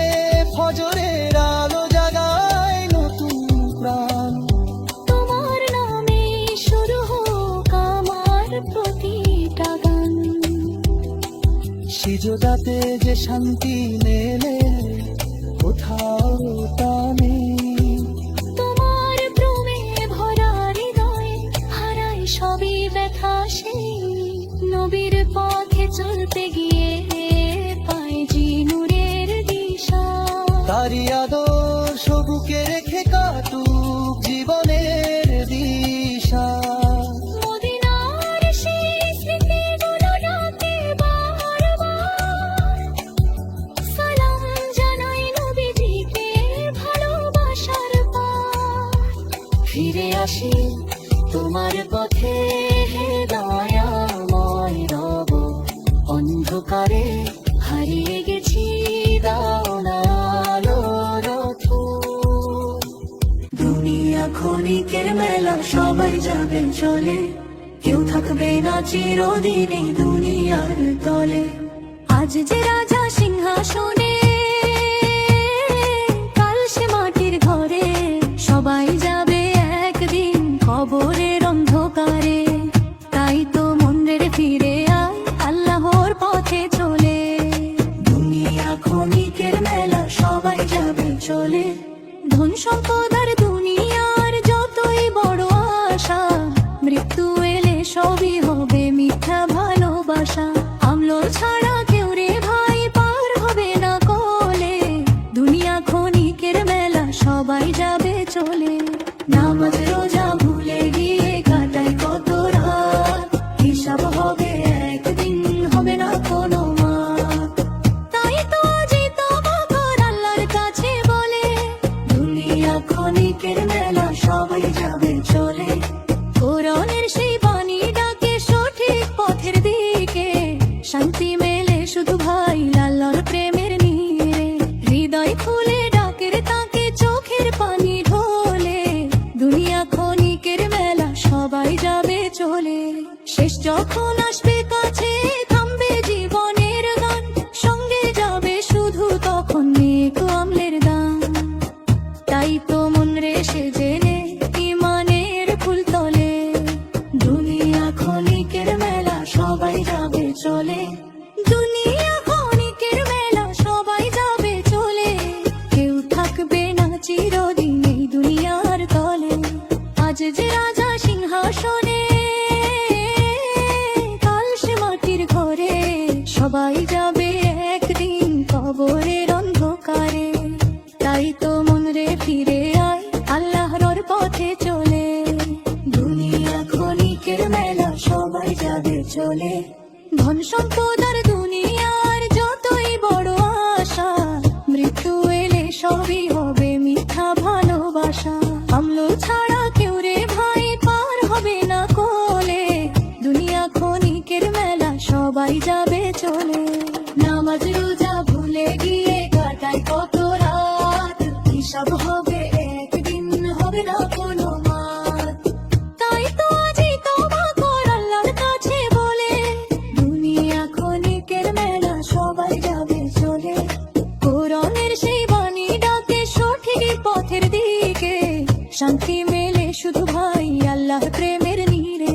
ফজরের আলো জাগায় নতুন প্রাণ। তোমার নামে শুরু হোক আমার প্রতিটা গান। সিজদাতে যে শান্তি মেলে কোথাও তা নেই। তোমার প্রেমে ভরা হৃদয় হারায় সবই ব্যথা সেই। নবীর পথে চলতে গিয়ে পায় যে নূরের দিশা। তারি আদর্শ বুকে রেখে কাটুক জীবনের দিশা। মদিনার সেই স্মৃতিগুলো ডাকে বারবার, সালাম জানাই নবীজিকে ভালোবাসার পার। ফিরে আসি তোমার পথে, হে দয়াময় রব, অন্ধকারে হারিয়ে গেছি, দাও না আলোর আঁচল। দুনিয়া ক্ষণিকের মেলা, সবাই যাবে চলে, কেউ থাকবে না চিরদিনই দুনিয়ার তলে। আজ যে রাজা সিংহাসনে, কাল সে মাটির ঘরে, সবাই যাবে একদিন কবরের অন্ধকারে। তাই তো মনের ফিরে আয়, আল্লাহর পথে চলে। দুনিয়া ক্ষণিকের মেলা, সবাই যাবে চলে। ধন সম্পদ আর দুনিয়ার যতই বড় আশা, মৃত্যু এলে সবই হবে মিথ্যা ভালোবাসা। আমলো ছাড়া কেউ রে ভাই পার হবে না কোলে, দুনিয়া ক্ষণিকের মেলা, সবাই যাবে চলে। নামাজ রোজা ভুলে গিয়ে কাটাই কত রাত, হিসাব হবে একদিন, হবে না কোনো মাত। তাই তো আজই তওবা কর আল্লাহর কাছে বলে, দুনিয়া ক্ষণিকের মেলা, সবাই যাবে চলে। কোরআনের সেই বাণী ডাকে সঠিক পথের দিকে, শান্তি মেলে শুধু ভাই আল্লাহর প্রেমের নীরে। হৃদয় খুলে ডাকের তাকে চোখের পানি ঢোলে, দুনিয়া ক্ষণিকের মেলা, সবাই যাবে চলে। শেষ যখন আসবে কাছে, থামবে জীবনের গান, সঙ্গে যাবে শুধু তখন নেক আমলের দান। তাই তো মন রে সে জেনে ইমানের ফুল তলে, দুনিয়া ক্ষণিকের মেলা, সবাই যাবে চলে। দুনিয়া ক্ষণিকের মেলা, সবাই যাবে চলে, কেউ থাকবে না চিরদিন এই দুনিয়ার তলে। আজ যে রাজা সিংহাসনে, কাল সে মাটির ঘরে, সবাই যাবে একদিন কবরের অন্ধকারে। তাই তো মন রে ফিরে আয়, আল্লাহর পথে চলে। দুনিয়া ক্ষণিকের মেলা, সবাই যাবে চলে। ধন সম্পদ আর দুনিয়ার যতই বড় আশা, মৃত্যু এলে সবই হবে মিথ্যা ভালোবাসা। আমলো ছাড়া কেউ রে ভাই পার হবে না কোলে, দুনিয়া ক্ষণিকের মেলা, সবাই যাবে চলে। নামাজ রোজা ভুলে গিয়ে কাটাই কত রাত, হিসাব হবে একদিন, হবে না কোনো মাত। তাই তো আজই তওবা কর আল্লাহর কাছে বলে, দুনিয়া ক্ষণিকের মেলা, সবাই যাবে চলে। কোরআনের সেই বাণী ডাকে সঠিক পথের দিকে, শান্তি মেলে শুধু ভাই আল্লাহর প্রেমের নীরে।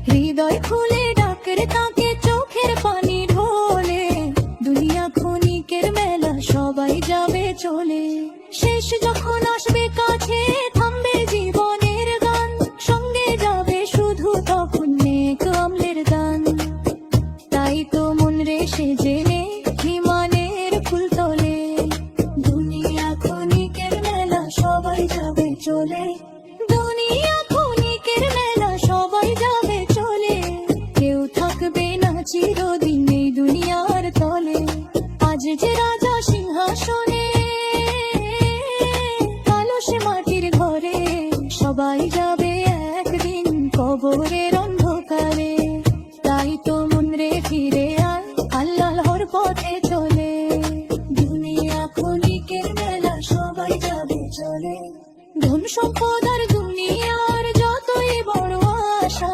হৃদয় খুলে ডাকের তাকে চোখের পানি ঢোলে, দুনিয়া ক্ষণিকের মেলা, সবাই যাবে চলে। শেষ যখন আসবে কাছে, থামবে জীবনের গান, সঙ্গে যাবে শুধু তখন নেক আমলের দান। তাই তো মন রে সে জেনে ইমানের ফুল তলে, দুনিয়া ক্ষণিকের মেলা, সবাই যাবে চলে। দুনিয়া ক্ষণিকের মেলা, সবাই যাবে চলে, কেউ থাকবে না চিরদিন এই দুনিয়ার তলে। আজ যে রাজা সিংহাসনে, কাল সে মাটির ঘরে, সবাই যাবে একদিন কবরের অন্ধকারে। তাই তো মন রে ফিরে আয়, আল্লাহর পথে চলে। দুনিয়া ক্ষণিকের মেলা, সবাই যাবে চলে। ধন সম্পদ আর দুনিয়ার যতই বড় আশা,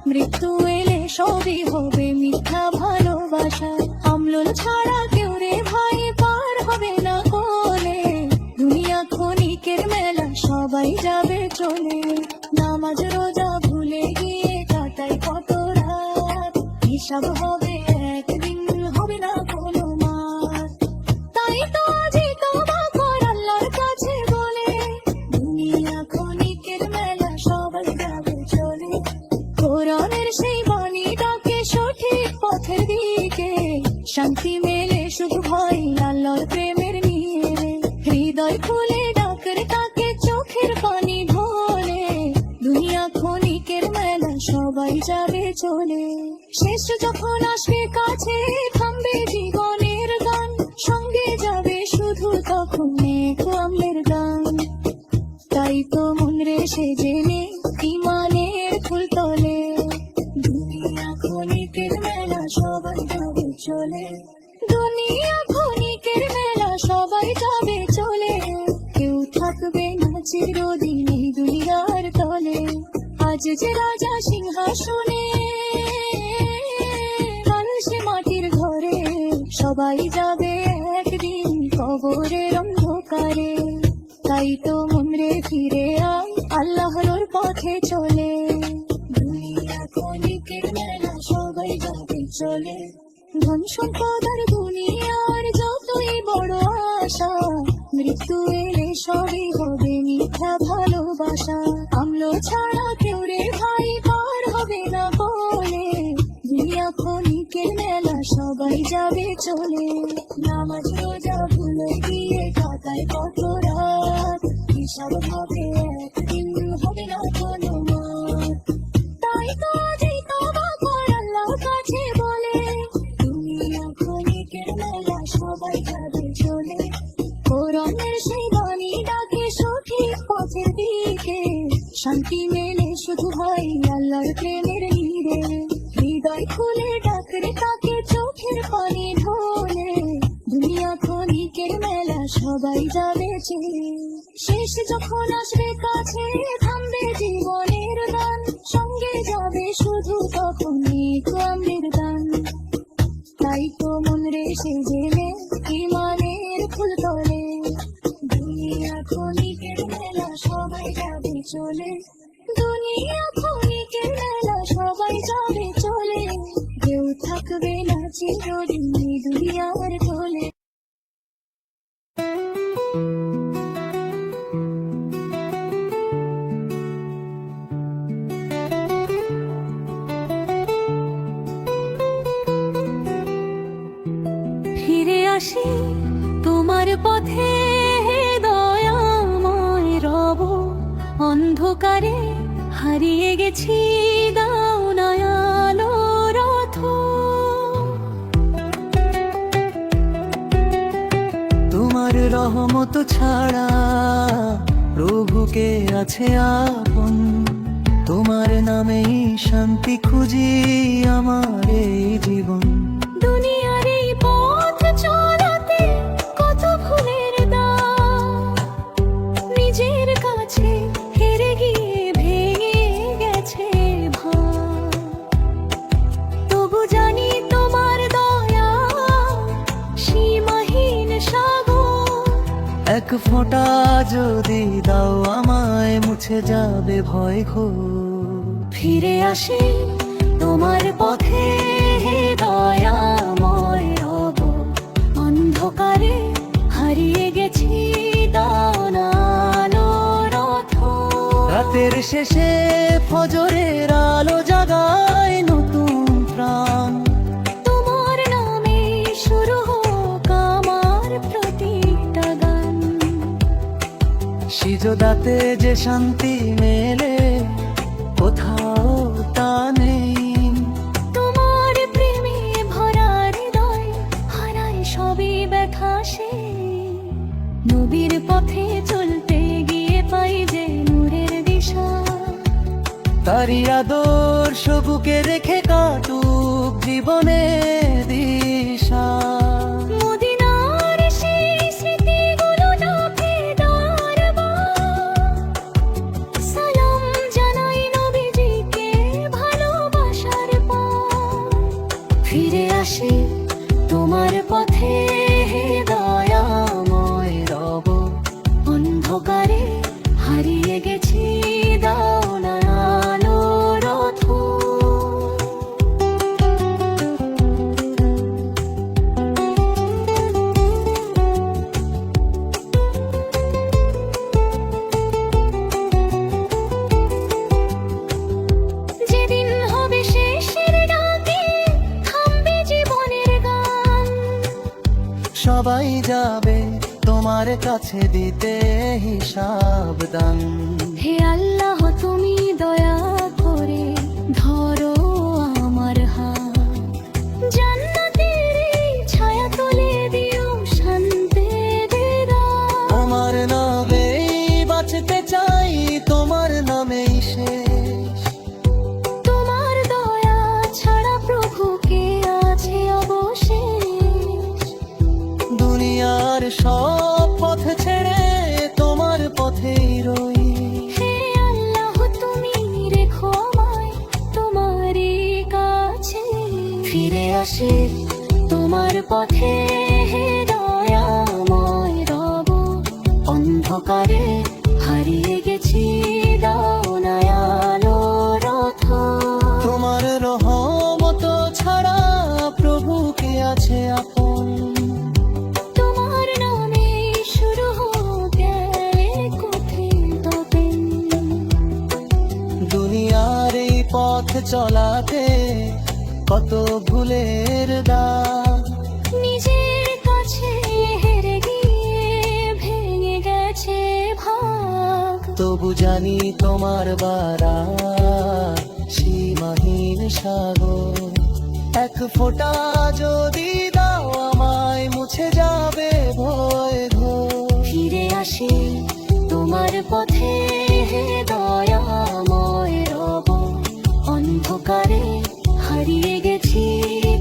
মৃত্যু এলে সবই হবে মিথ্যা ভালোবাসা। আমলো ছাড়া কেউ রে ভাই পার হবে না কোলে, দুনিয়া ক্ষণিকের মেলা, সবাই যাবে চলে। নামাজ রোজা ভুলে গিয়ে কাটাই কত রাত, হিসাব হবে একদিন, হবে না কোনো মাত। তাই তো আজই তওবা কর আল্লাহর কাছে বলে, দুনিয়া ক্ষণিকের মেলা, সবাই যাবে চলে। কোরআনের সেই বাণী ডাকে সঠিক দিকে শান্তি মেলে শুধু ভয় আল্লাহর প্রেমের নিয়ে হৃদয় খুলে ডাকরে তাকে চোখের পানি ঢোলে দুনিয়া ক্ষণিকের মেলা সবাই যাবে চলে শেষ যখন আসবে কাছে থামবে জীবনের গান সঙ্গে যাবে শুধু তখন কামের গান তাই তো মন রে সে জেনে ইমানের ফুল তলে দুনিয়া ক্ষণিকের মেলা সবাই যাবে চলে দুনিয়া ক্ষণিকের মেলা সবাই যাবে চলে কেউ থাকবে না চিরদিন এই দুনিয়ার তলে আজ যে রাজা সিংহাসনে কাল সে মাটির ঘরে সবাই যাবে একদিন কবরের অন্ধকারে তাই তো মন রে ফিরে আয় আল্লাহর পথে চলে দুনিয়া ক্ষণিকের মেলা সবাই যাবে চলে ধন সম্পদ আর দুনিয়ার যতই বড় আশা মৃত্যু এলে সবই হবে মিথ্যা ভালোবাসা আমলো ছাড়া কেউ রে ভাই পার হবে না বলে দুনিয়া ক্ষণিকের মেলা সবাই যাবে চলে নামাজ রোজা ভুলে গিয়ে কাটায় কত রাত হিসাব হবে একদিন হবে না কোনো মাত তাই তো আজই তওবা কর আল্লাহর কাছে বলে দুনিয়া ক্ষণিকের মেলা সবাই যাবে চলে কোরআনের সেই বাণী ডাকে সঠিক পথের দিকে শান্তি মেলে শুধু ভাই আল্লাহর প্রেমের নীড়ে হৃদয় খুলে ডাকরে তাকে চোখের পানি ঢোলে দুনিয়া ক্ষণিকের মেলা সবাই যাবে চেয়ে শেষ যখন আসবে কাছে থামবে জীবনের গান সঙ্গে যাবে শুধু তখনই কামের গান তাই তো মন রে সে জেনে ইমানের ফুল তলে দুনিয়া ক্ষণিকের মেলা সবাই যাবে চলে দুনিয়া ক্ষণিকের মেলা সবাই যাবে চলে কেউ থাকবে না চিরদিন এই দুনিয়ার তলে ফিরে আসি তোমার পথে হে দয়াময় রব অন্ধকারে হারিয়ে গেছি দাও না আলোর রথ তোমার রহমত ছাড়া প্রভুকে আছে আপন তোমার নামেই শান্তি খুঁজি আমার এই জীবন দুনিয়ার এই পথ চলাতে কত ভুলের দাগ নিজের কাছে হেরে গিয়ে ভেঙে গেছে ভাগ তবু জানি তোমার দয়া সীমাহীন সাগর এক ফোঁটা যদি দাও আমায় মুছে যাবে ভয় ঘোর ফিরে আসি তোমার পথে হে দয়াময় রব অন্ধকারে হারিয়ে গেছি দাও না আলোর রথ রাতের শেষে ফজরের আলো জাগায় নতুন প্রাণ তোমার নামে শুরু হোক আমার প্রতিটা গান সিজদাতে যে শান্তি মেলে কোথাও তা নেই তোমার প্রেমে ভরা হৃদয় হারায় সবই ব্যথা সে নবীর পথে চলতে গিয়ে পাই যে নূরের দিশা তারি আদর্শ বুকে রেখে কাটুক জীবনে দিশা মদিনার সেই স্মৃতিগুলো ডাকে দরবার সালাম জানাই নবীজিকে ভালোবাসার পর ফিরে আসি তোমার পথে হে দয়াময় রব অন্ধকারে হারিয়ে গেছি দাও না আলোর রথ যেদিন হবে শেষের ডাকে থামবে জীবনের সবাই যাবে তোমার কাছে দিতে হিসাব দান। হে আল্লাহ তুমি দয়া করে ধরো আমার হাত, জান্নাতের এই ছায়া তলে দিও শান্তির রাত। তোমার নামেই বাঁচতে চাই, তোমার নামেই শেষ। তোমার দয়া ছাড়া প্রভু কে আছে অবশেষ। দুনিয়ার সব পথ ছেড়ে তোমার পথেই রই। হে আল্লাহ তুমি রেখো আমায় তোমারই কাছে, ফিরে আসি তোমার পথে। হে দয়াময় রব, অন্ধকারে হারিয়ে গেছি, দাও না আলোর রথ। তোমার রহমত ছাড়া প্রভু কে আছে আপন। তোমার নামে শুরু হোক এক কঠিন তপন। দুনিয়ার এই পথ চলাতে কত ভুলের দাগ, নিজের কাছে হেরে গিয়ে ভেঙে গেছে ভাগ। তবু জানি তোমার বারা সীমাহীন সাগর। এক ফোঁটা যদি দাও আমায়, মুছে যাবে ভয় ঘোর। ফিরে আসি তোমার পথে। হে দয়াময় রব, অন্ধকারে হারিয়ে গেছি,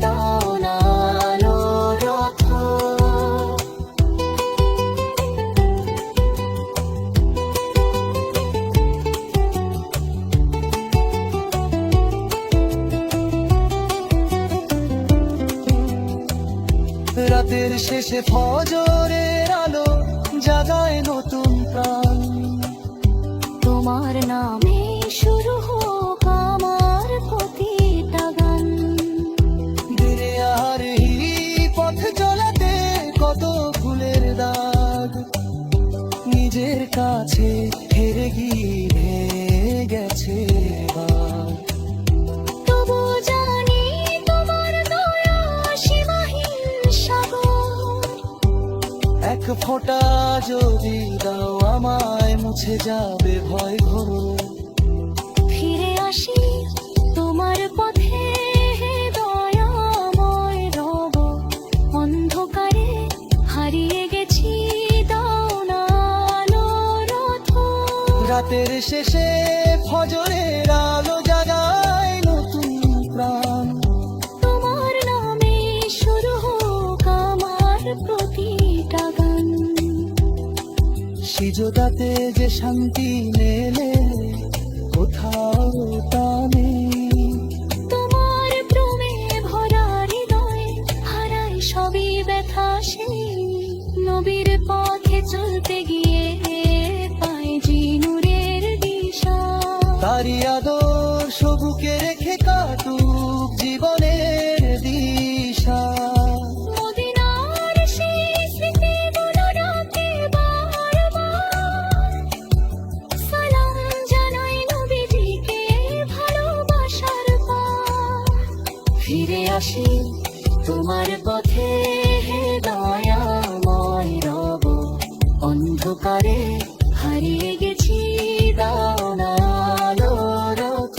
দাও না আলোর রথ। রাতের শেষে ফজরের আলো জাগায় নতুন প্রাণ। তোমার নামে শুরু হোক আমার প্রতিটা গান। দিনে আর এই পথ চলাতে কত ভুলের দাগ, নিজের কাছে হেরে গিয়ে গেছে বাগ। তবু জানি তোমার দয়া সীমাহীন সাগর। এক ফোঁটা যদি দাও আমায়, মুছে যাবে ভয় ঘোর। ফিরে আসি তোমার পথে। হে দয়াময় রব, অন্ধকারে হারিয়ে গেছি, দাও না আলোর রথ। রাতের শেষে ফজরের আলো জাগায় নতুন প্রাণ। তোমার নামে শুরু হোক আমার প্রতিটা গান। সিজদাতে যে শান্তি মেলে কোথাও তা নেই। তোমার প্রেমে ভরা হৃদয় হারাই সবই ব্যথা সেই। নবীর পথে চলতে গিয়ে পাই যে নূরের দিশা। তারি আদর্শ বুকে রেখে কাটুক জীবনের দিশা। মদিনার সেই স্মৃতিগুলো ডাকে বারবার। সালাম জানাই নবীজিকে ভালোবাসার পার। ফিরে আসি তোমার পথে। হে দয়াময় রব, অন্ধকারে হারিয়ে গেছি, দাও না আলোর রথ।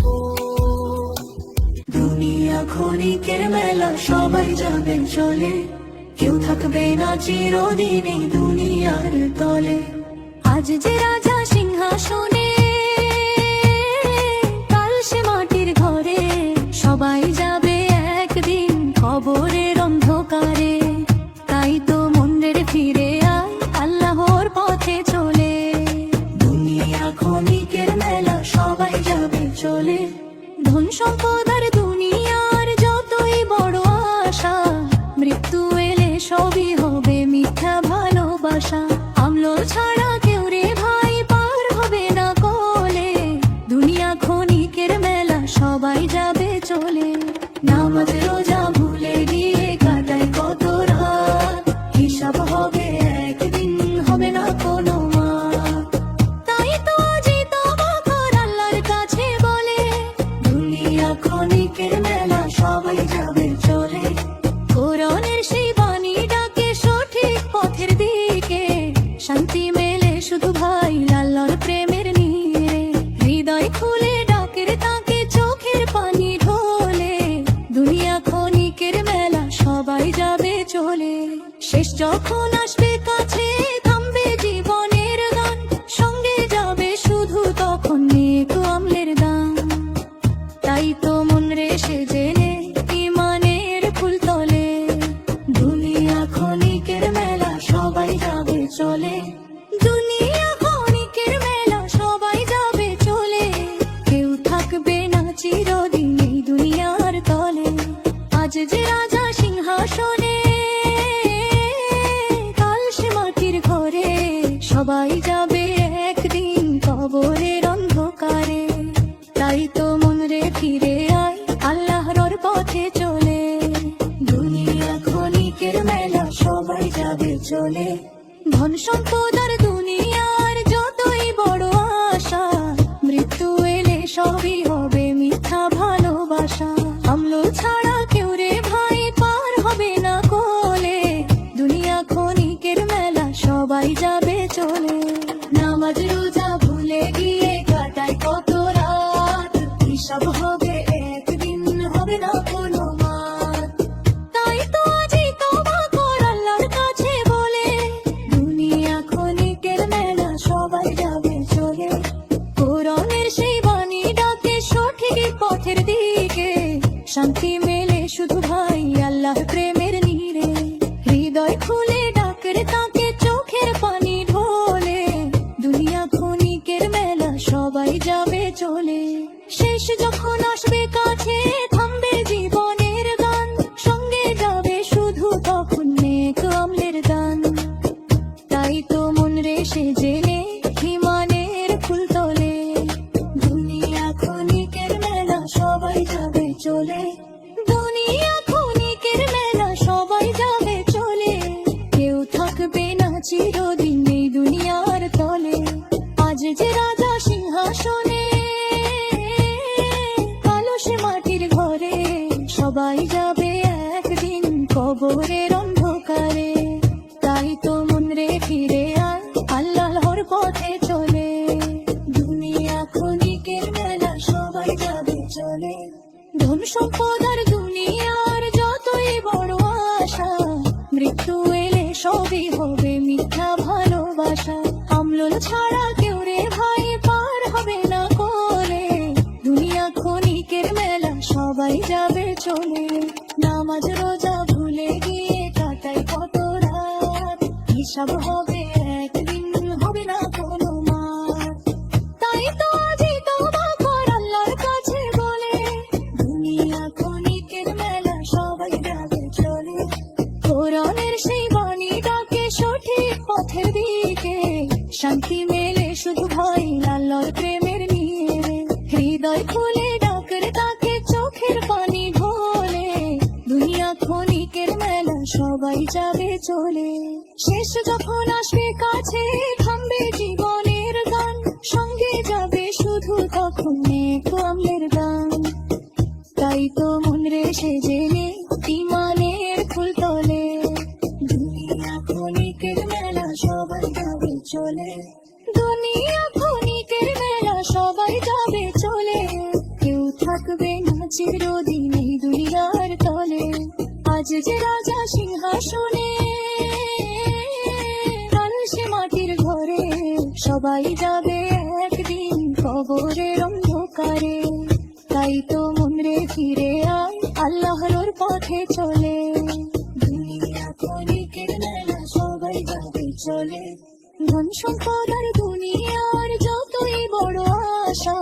দুনিয়া ক্ষণিকের মেলা, সবাই যাবে চলে, কেউ থাকবে না চিরদিনই দুনিয়ার তলে। আজ যে রাজা সিংহাসনে, কাল সে মাটির ঘরে। সবাই যাবে একদিন কবরের অন্ধকারে। তাই তো মন্দিরে ফিরে আয় আল্লাহর পথে চলে। দুনিয়া ক্ষণিকের মেলা, সবাই যাবে চলে, ধন সম্পদ আর দুনিয়ার যতই বড় আশা, মৃত্যু এলে সবই হবে মিথ্যা ভালোবাসা। আমলো ছাড়া কেউ রে ভাই পার হবে না কোলে। দুনিয়া ক্ষণিকের মেলা, সবাই যাবে চলে। নামাজ রোজা ভুলে গিয়ে কাটায় কত রাত, হিসাব হবে একদিন, হবে না কোনো মাপ। তাই তো আজই তওবা কর আল্লাহর কাছে বলে। দুনিয়া ক্ষণিকের মেলা, সবাই যাবে চলে, কোরআনের সেই বাণী ডাকে সঠিক চলে। শেষ যখন আসবে কাছে থামবে জীবনের গান, সঙ্গে যাবে শুধু তখন নেক আমলের দান। তাই তো মন রে সেজেলে ইমানের ফুল তলে, দুনিয়া ক্ষণিকের মেলা সবাই যাবে চলে। দুনিয়া ক্ষণিকের মেলা সবাই যাবে চলে, কেউ থাকবে না চিরদিন এই দুনিয়ার তলে। আজ যে রাজা সিংহাসনে, কাল সে মাটির ঘরে, সবাই যাবে একদিন কবরের অন্ধকারে। তাই তো মন রে ফিরে আয় আল্লাহর পথে চলে, দুনিয়া ক্ষণিকের মেলা সবাই যাবে চলে। ধন সম্পদ আর দুনিয়ার যতই বড় আশা, মৃত্যু এলে সবই হবে মিথ্যা ভালোবাসা। আমলো ছাড়া কেউ রে ভাই পার হবে না কোলে, দুনিয়া ক্ষণিকের মেলা সবাই যাবে চলে। নামাজ রোজা ভুলে গিয়ে কাটায় কত রাত, হিসাব হবে একদিন হবে না কোনো মাত। তাই তো আজই তওবা কর আল্লাহর কাছে বলে, দুনিয়া ক্ষণিকের মেলা সবাই যাবে চলে। কোরআনের সেই বাণী ডাকে সঠিক পথের দিকে, শান্তি মেলে শুধু ভাই আল্লাহর প্রেমের নীড়ে। হৃদয় খুলে ডাকের তাকে চোখের পানি ঢোলে, দুনিয়া ক্ষণিকের মেলা সবাই যাবে চলে। শেষ যখন আসবে কাছে থামবে জীবনের গান, সঙ্গে যাবে শুধু তখন নেক আমলের দান। তাই তো মন রে সেজেলে ইমানের ফুল তলে, দুনিয়া ক্ষণিকের মেলা সবাই যাবে চলে। দুনিয়া ক্ষণিকের মেলা সবাই যাবে চলে, কেউ থাকবে না চিরদিন এই দুনিয়ার তলে। আজ যে রাজা সিংহাসনে, কাল সে মাটির ঘরে, সবাই যাবে একদিন কবরের অন্ধকারে। তাই তো মন রে ফিরে আয় আল্লাহর পথে চলে, দুনিয়া ক্ষণিকের মেলা সবাই যাবে চলে। ধন সম্পদ আর দুনিয়ার যতই বড় আশা, মৃত্যু এলে সবই হবে মিথ্যা ভালোবাসা। আমল ছাড়া কেউ রে ভাই পার হবে না কোলে, দুনিয়া ক্ষণিকের মেলা সবাই যাবে চলে। নামাজ রোজা ভুলে গিয়ে কাটায় কত রাত, হিসাব হবে একদিন হবে না কোনো মাত। তাই তো আজই তওবা কর আল্লাহর কাছে বলে, দুনিয়া ক্ষণিকের মেলা সবাই যাবে চলে। কোরআনের সেই বাণী ডাকে সঠিক পথের দিকে, শান্তি মেলে শুধু ভাই আল্লাহর প্রেমের নিয়ে। হৃদয় খুলে ডাকের তাকে চোখের পানি ঢোলে, দুনিয়া ক্ষণিকের মেলা সবাই যাবে চলে। শেষ যখন আসবে কাছে থামবে জীবনের গান, সঙ্গে যাবে শুধু তখন নেক আমলের দান। তাই তো মন রে সেজেলে ইমানের ফুল তলে, দুনিয়া ক্ষণিকের মেলা সবাই যাবে চলে। দুনিয়া ক্ষণিকের মেলা সবাই যাবে চলে, কেউ থাকবে না চিরদিন এই দুনিয়ার তলে। আজ যে রাজা সিংহাসনে, কাল সে মাটির ঘরে, সবাই যাবে একদিন কবরের অন্ধকারে। তাই তো মন রে ফিরে আয় আল্লাহর পথে চলে, দুনিয়া ক্ষণিকের মেলা সবাই যাবে চলে। ধন সম্পদ আর দুনিয়ার যতই বড় আশা,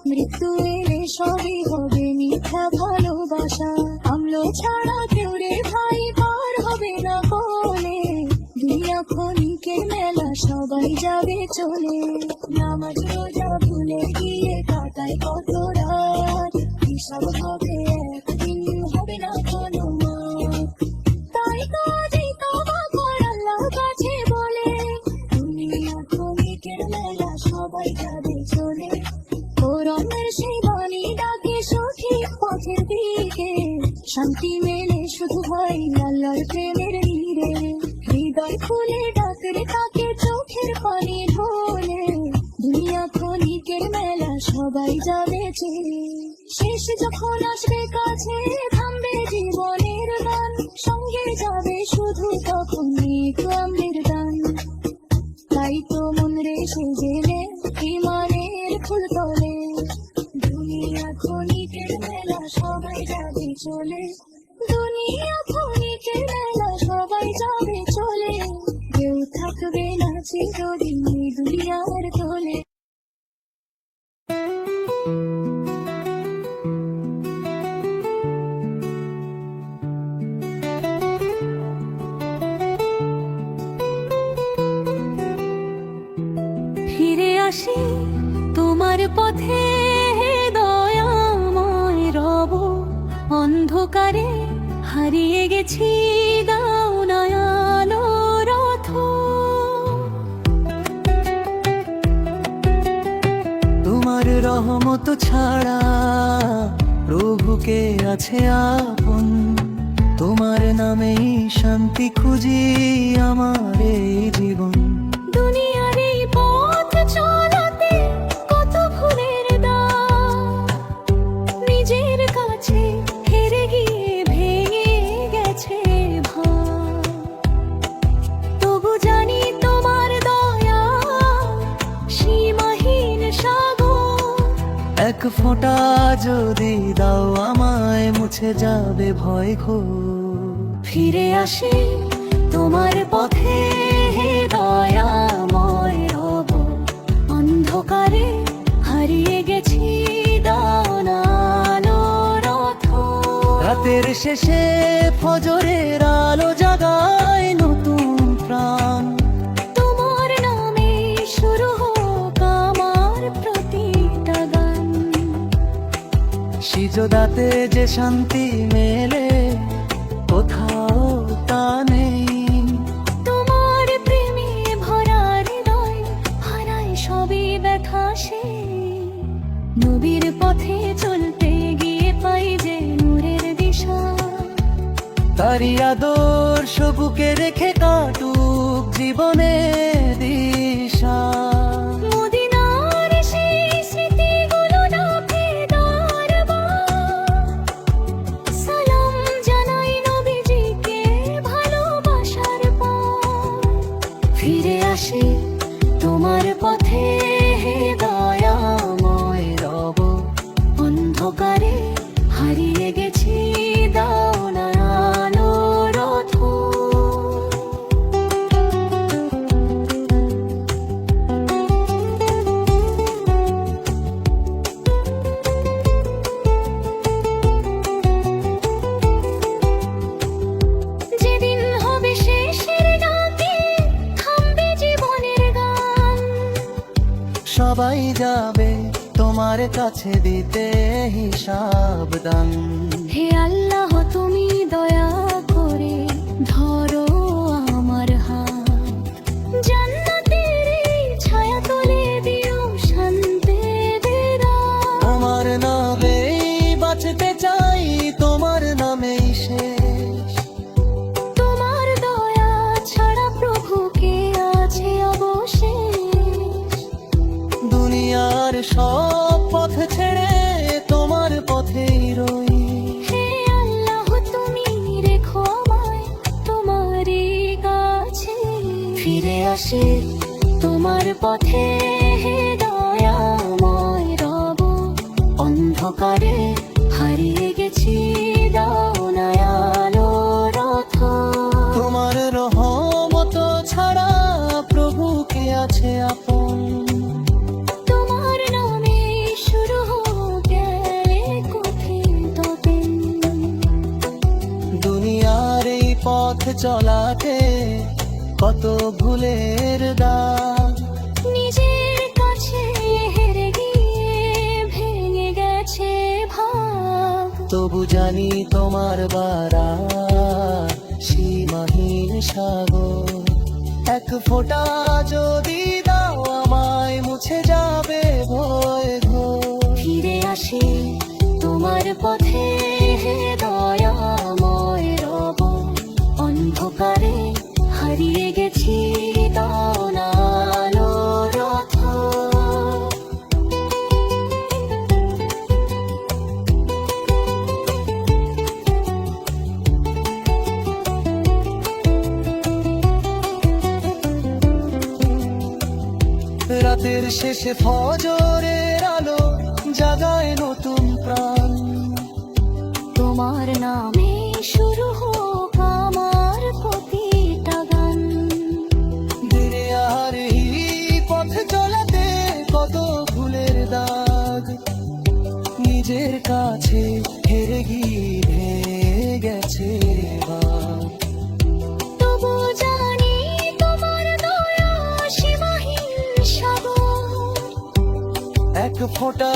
মৃত্যু এলে সবই হবে মিথ্যা ভালোবাসা। আমলো ছাড়া কেউ রে ভাই পার হবে না কোলে, দুনিয়া ক্ষণিকের মেলা সবাই যাবে চলে। নামাজ রোজা ভুলে গিয়ে কাটায় কত রাত, হিসাব হবে একদিন হবে না কোনো মাত। তাই তো আজই তওবা কর আল্লাহর কাছে বলে, দুনিয়া ক্ষণিকের মেলা সবাই যাবে চলে। কোরআনের সেই বাণী ডাকে সঠিক পথের দিকে, শান্তি মেলে শুধু ভাই আল্লাহর প্রেমের নীড়ে। হৃদয় খুলে ডাকের তাকে চোখের পানি ঢোলে, দুনিয়া ক্ষণিকের মেলা সবাই যাবে চলে। শেষ যখন আসবে কাছে থামবে জীবনের গান, সঙ্গে যাবে শুধু তখন মেঘলামের দান। তাই তো মন রে সেজেলে ইমানের ফুল তলে, দুনিয়া ক্ষণিকের মেলা সবাই যাবে চলে, দুনিয়া ক্ষণিকের মেলা সবাই যাবে চলে, কেউ থাকবে না চিরদিন এই দুনিয়ার তলে। ফিরে আসি তোমার পথে হে দয়াময় রব, অন্ধকারে হারিয়ে গেছি দাও নয়ালো রথ। তোমার রহমত ছাড়া প্রভুকে আছে আপন, তোমার নামেই শান্তি খুঁজি আমার এই জীবন। দুনিয়ার এই পথ চলাতে কত ভুলের দাগ, নিজের কাছে হেরে গিয়ে ভেঙে গেছে ভাগ। তবু জানি তোমার দয়া সীমাহীন সাগর, এক ফোঁটা যদি দাও আমায় মুছে যাবে ভয় ঘোর। ফিরে আসি তোমার পথে হে দয়াময় রব, অন্ধকারে হারিয়ে গেছি দাও না আলো রথ। রাতের শেষে ফজরের আলো জাগায় নতুন প্রাণ, তোমার নামে শুরু হোক আমার প্রতিটা গান। সিজদাতে যে শান্তি মেলে কোথাও তা নেই, তোমার প্রেমে ভরা হৃদয় হারায় সবই ব্যথা সে। নবীর পথে চলতে গিয়ে পাই যে নূরের দিশা, তারি আদর্শ বুকে রেখে কাটুক জীবনে দিশা। মদিনার সেই স্মৃতিগুলো ডাকে দরবার, সালাম জানাই নবীজিকে ভালোবাসার পর। ফিরে আসি তোমার পথে হে দয়াময় রব, অন্ধকারে হারিয়ে গেছি দাও না আলো রথ। যেদিন হবে শেষের ডাকে থামবে জীবনের গান, সবাই যাবে তোমার কাছে দিতে হিসাব দান। হে আল্লাহ তুমি দয়া করে ধরো আমার হাত, জান্নাতের এই ছায়া তলে দিও শান্তি বেরাত। তোমার নামেই বাঁচতে চাই, তোমার নামেই শেষ। তোমার দয়া ছাড়া প্রভু কে আছে অবশেষ। দুনিয়ার সব পথ ছেড়ে তোমার পথেই রই, হে আল্লাহ তুমি রেখো আমায় তোমারই কাছে। ফিরে আসি তোমার পথে হে দয়াময় রব, অন্ধকারে হারিয়ে গেছি দাও না আলো রথ। তোমার রহমত ছাড়া প্রভু কে আছে আপন, তোমার নামে শুরু হোক এক কথিত দিন। দুনিয়ার এই পথ চলাতে কত ভুলের দাগ, নিজের কাছে হেরে গিয়ে ভেঙে গেছে ভাগ। তবু জানি তোমার বারা সীমাহীন সাগর। এক ফোঁটা যদি দাও আমায় মুছে যাবে ভয় ঘোর। ফিরে আসি তোমার পথে হে দয়াময় রব, অন্ধকারে হারিয়ে গেছি দাও না আলো রথ। রাতের শেষে ফজরের আলো জাগায় নতুন প্রাণ। তোমার নামে শুরু হোক আমার প্রতিটা গান। দিনে আর এই পথে চলাতে কত ভুলের দাগ, নিজের কাছে হেরে গিয়ে গেছে এবার। তবু জানি তোমার দয়া সীমাহীন সাগর। এক ফোঁটা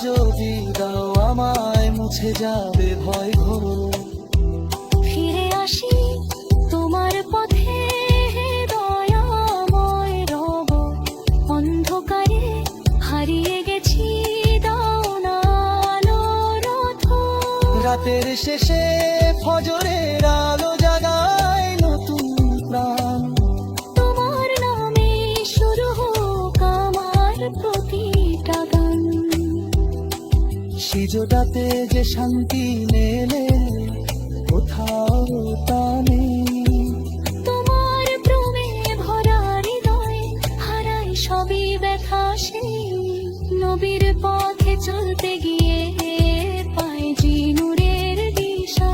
যদি দাও আমায় মুছে যাবে ভয় ঘোর। ফিরে আসি তোমার পথে হে দয়াময় রব। অন্ধকারে হারিয়ে গেছি দাও না আলোর আঁধর। রাতের শেষে ফজরের আলো জাগায় নতুন প্রাণ। তোমার নামে শুরু হোক আমার প্রতিটা গান। সিজদাতে যে শান্তি মেলে কোথাও তা নেই। তোমার প্রেমে ভরা হৃদয় হারাই সবই ব্যথা সেই। নবীর পথে চলতে গিয়ে পাই যে নূরের দিশা।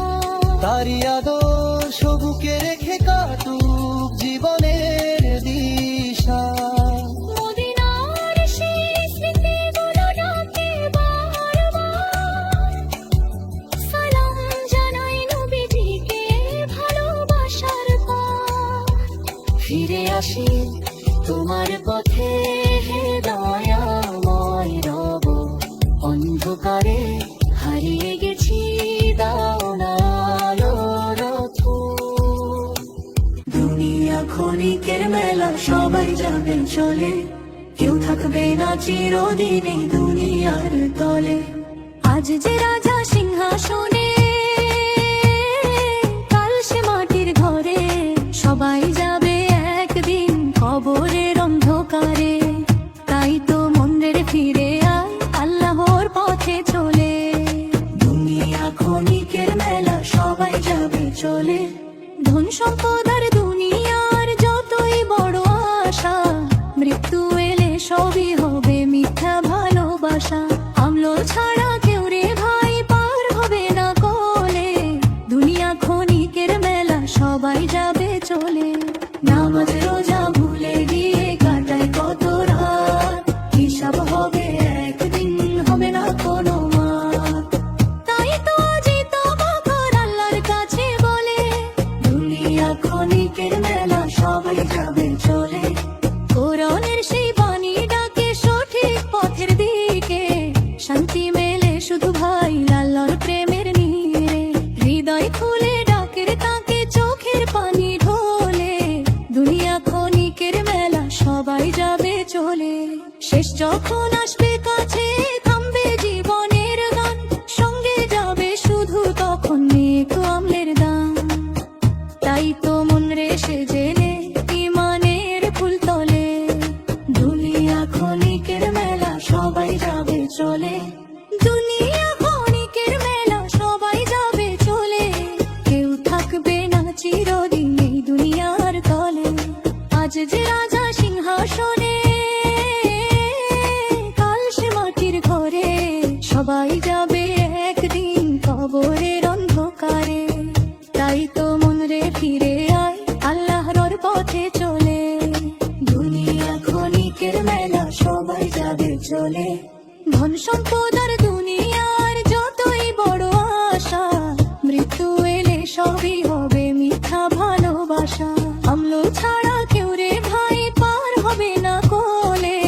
তারি আদর্শ বুকে রেখে কাটুক জীবনের দিশা। মদিনার সেই স্মৃতিগুলো ডাকে বারবার। সালাম জানাই নবীজিকে ভালোবাসার পর। ফিরে আসি তোমার পথে হে দয়াময় রব। অন্ধকারে হারিয়ে গেছি দাও না আলোর আঁধর। দুনিয়া ক্ষণিকের মেলা, সবাই যাবে চলে, কেউ থাকবে না চিরদিন এই দুনিয়ার তলে। আজ যে রাজা সিংহাসনে, কাল সে মাটির ঘরে। সবাই যাবে একদিন কবরের অন্ধকারে। তাই তো মনের ফিরে আয় আল্লাহর পথে চলে। দুনিয়া ক্ষণিকের মেলা, সবাই যাবে চলে। ধন সম্পদ আর দুনিয়ার যতই বড় আশা, মৃত্যু এলে সবই হবে মিথ্যা ভালোবাসা। আমলো ছাড়া কেউ রে ভাই পার হবে না কোলে। দুনিয়া ক্ষণিকের মেলা, সবাই যাবে চলে। নামাজ রোজা ভুলে গিয়ে কাটায় কত রাত, হিসাব হবে একদিন, হবে না কোনো মাত। তাই তো আজই তওবা কর আল্লাহর কাছে বলে। দুনিয়া ক্ষণিকের মেলা, সবাই যাবে চলে। কোরআনের সেই বাণী ডাকে সঠিক পথের দিকে। শান্তি মেলে শুধু ভাই আল্লাহর প্রেমের নীরে। হৃদয় খুলে ডাকের তাকে চোখের পানি ঢোলে। দুনিয়া ক্ষণিকের মেলা, সবাই যাবে চলে। শেষ যখন আসবে কাছে থামবে জীবনের গান। সঙ্গে যাবে শুধু তখন নেক আমলের দান। তাই তো মন রে সে জেনে ইমানের ফুল তলে। দুনিয়া ক্ষণিকের মেলা, সবাই যাবে চলে। দুনিয়া ক্ষণিকের মেলা, সবাই যাবে চলে। কেউ থাকবে না চিরদিন এই দুনিয়ার তলে। আজ যে রাজা সিংহাসনে, কাল সে মাটির ঘরে। সবাই যাবে একদিন কবরের অন্ধকারে। তাই তো মন রে ফিরে আয় আল্লাহর পথে চলে। দুনিয়া ক্ষণিকের মেলা, সবাই যাবে চলে। ধন সম্পদ আর দুনিয়ার যতই বড় আশা, মৃত্যু এলে সবই হবে মিথ্যা ভালোবাসা। আমলো ছাড়া কেউ রে ভাই পার হবে না কোলে।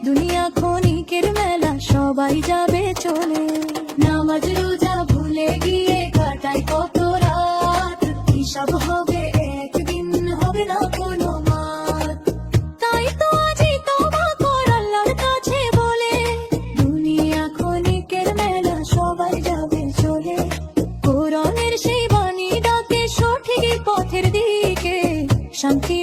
দুনিয়া ক্ষণিকের মেলা, সবাই যাবে চলে। নামাজ রোজা ভুলে গিয়ে কাটায় কত রাত, হিসাব হবে একদিন, হবে না কোনো মাত। তাই তো আজই তওবা কর আল্লাহর কাছে বলে। দুনিয়া ক্ষণিকের মেলা, সবাই যাবে চলে। কোরআনের সেই বাণী ডাকে সঠিক পথের দিকে। শান্তি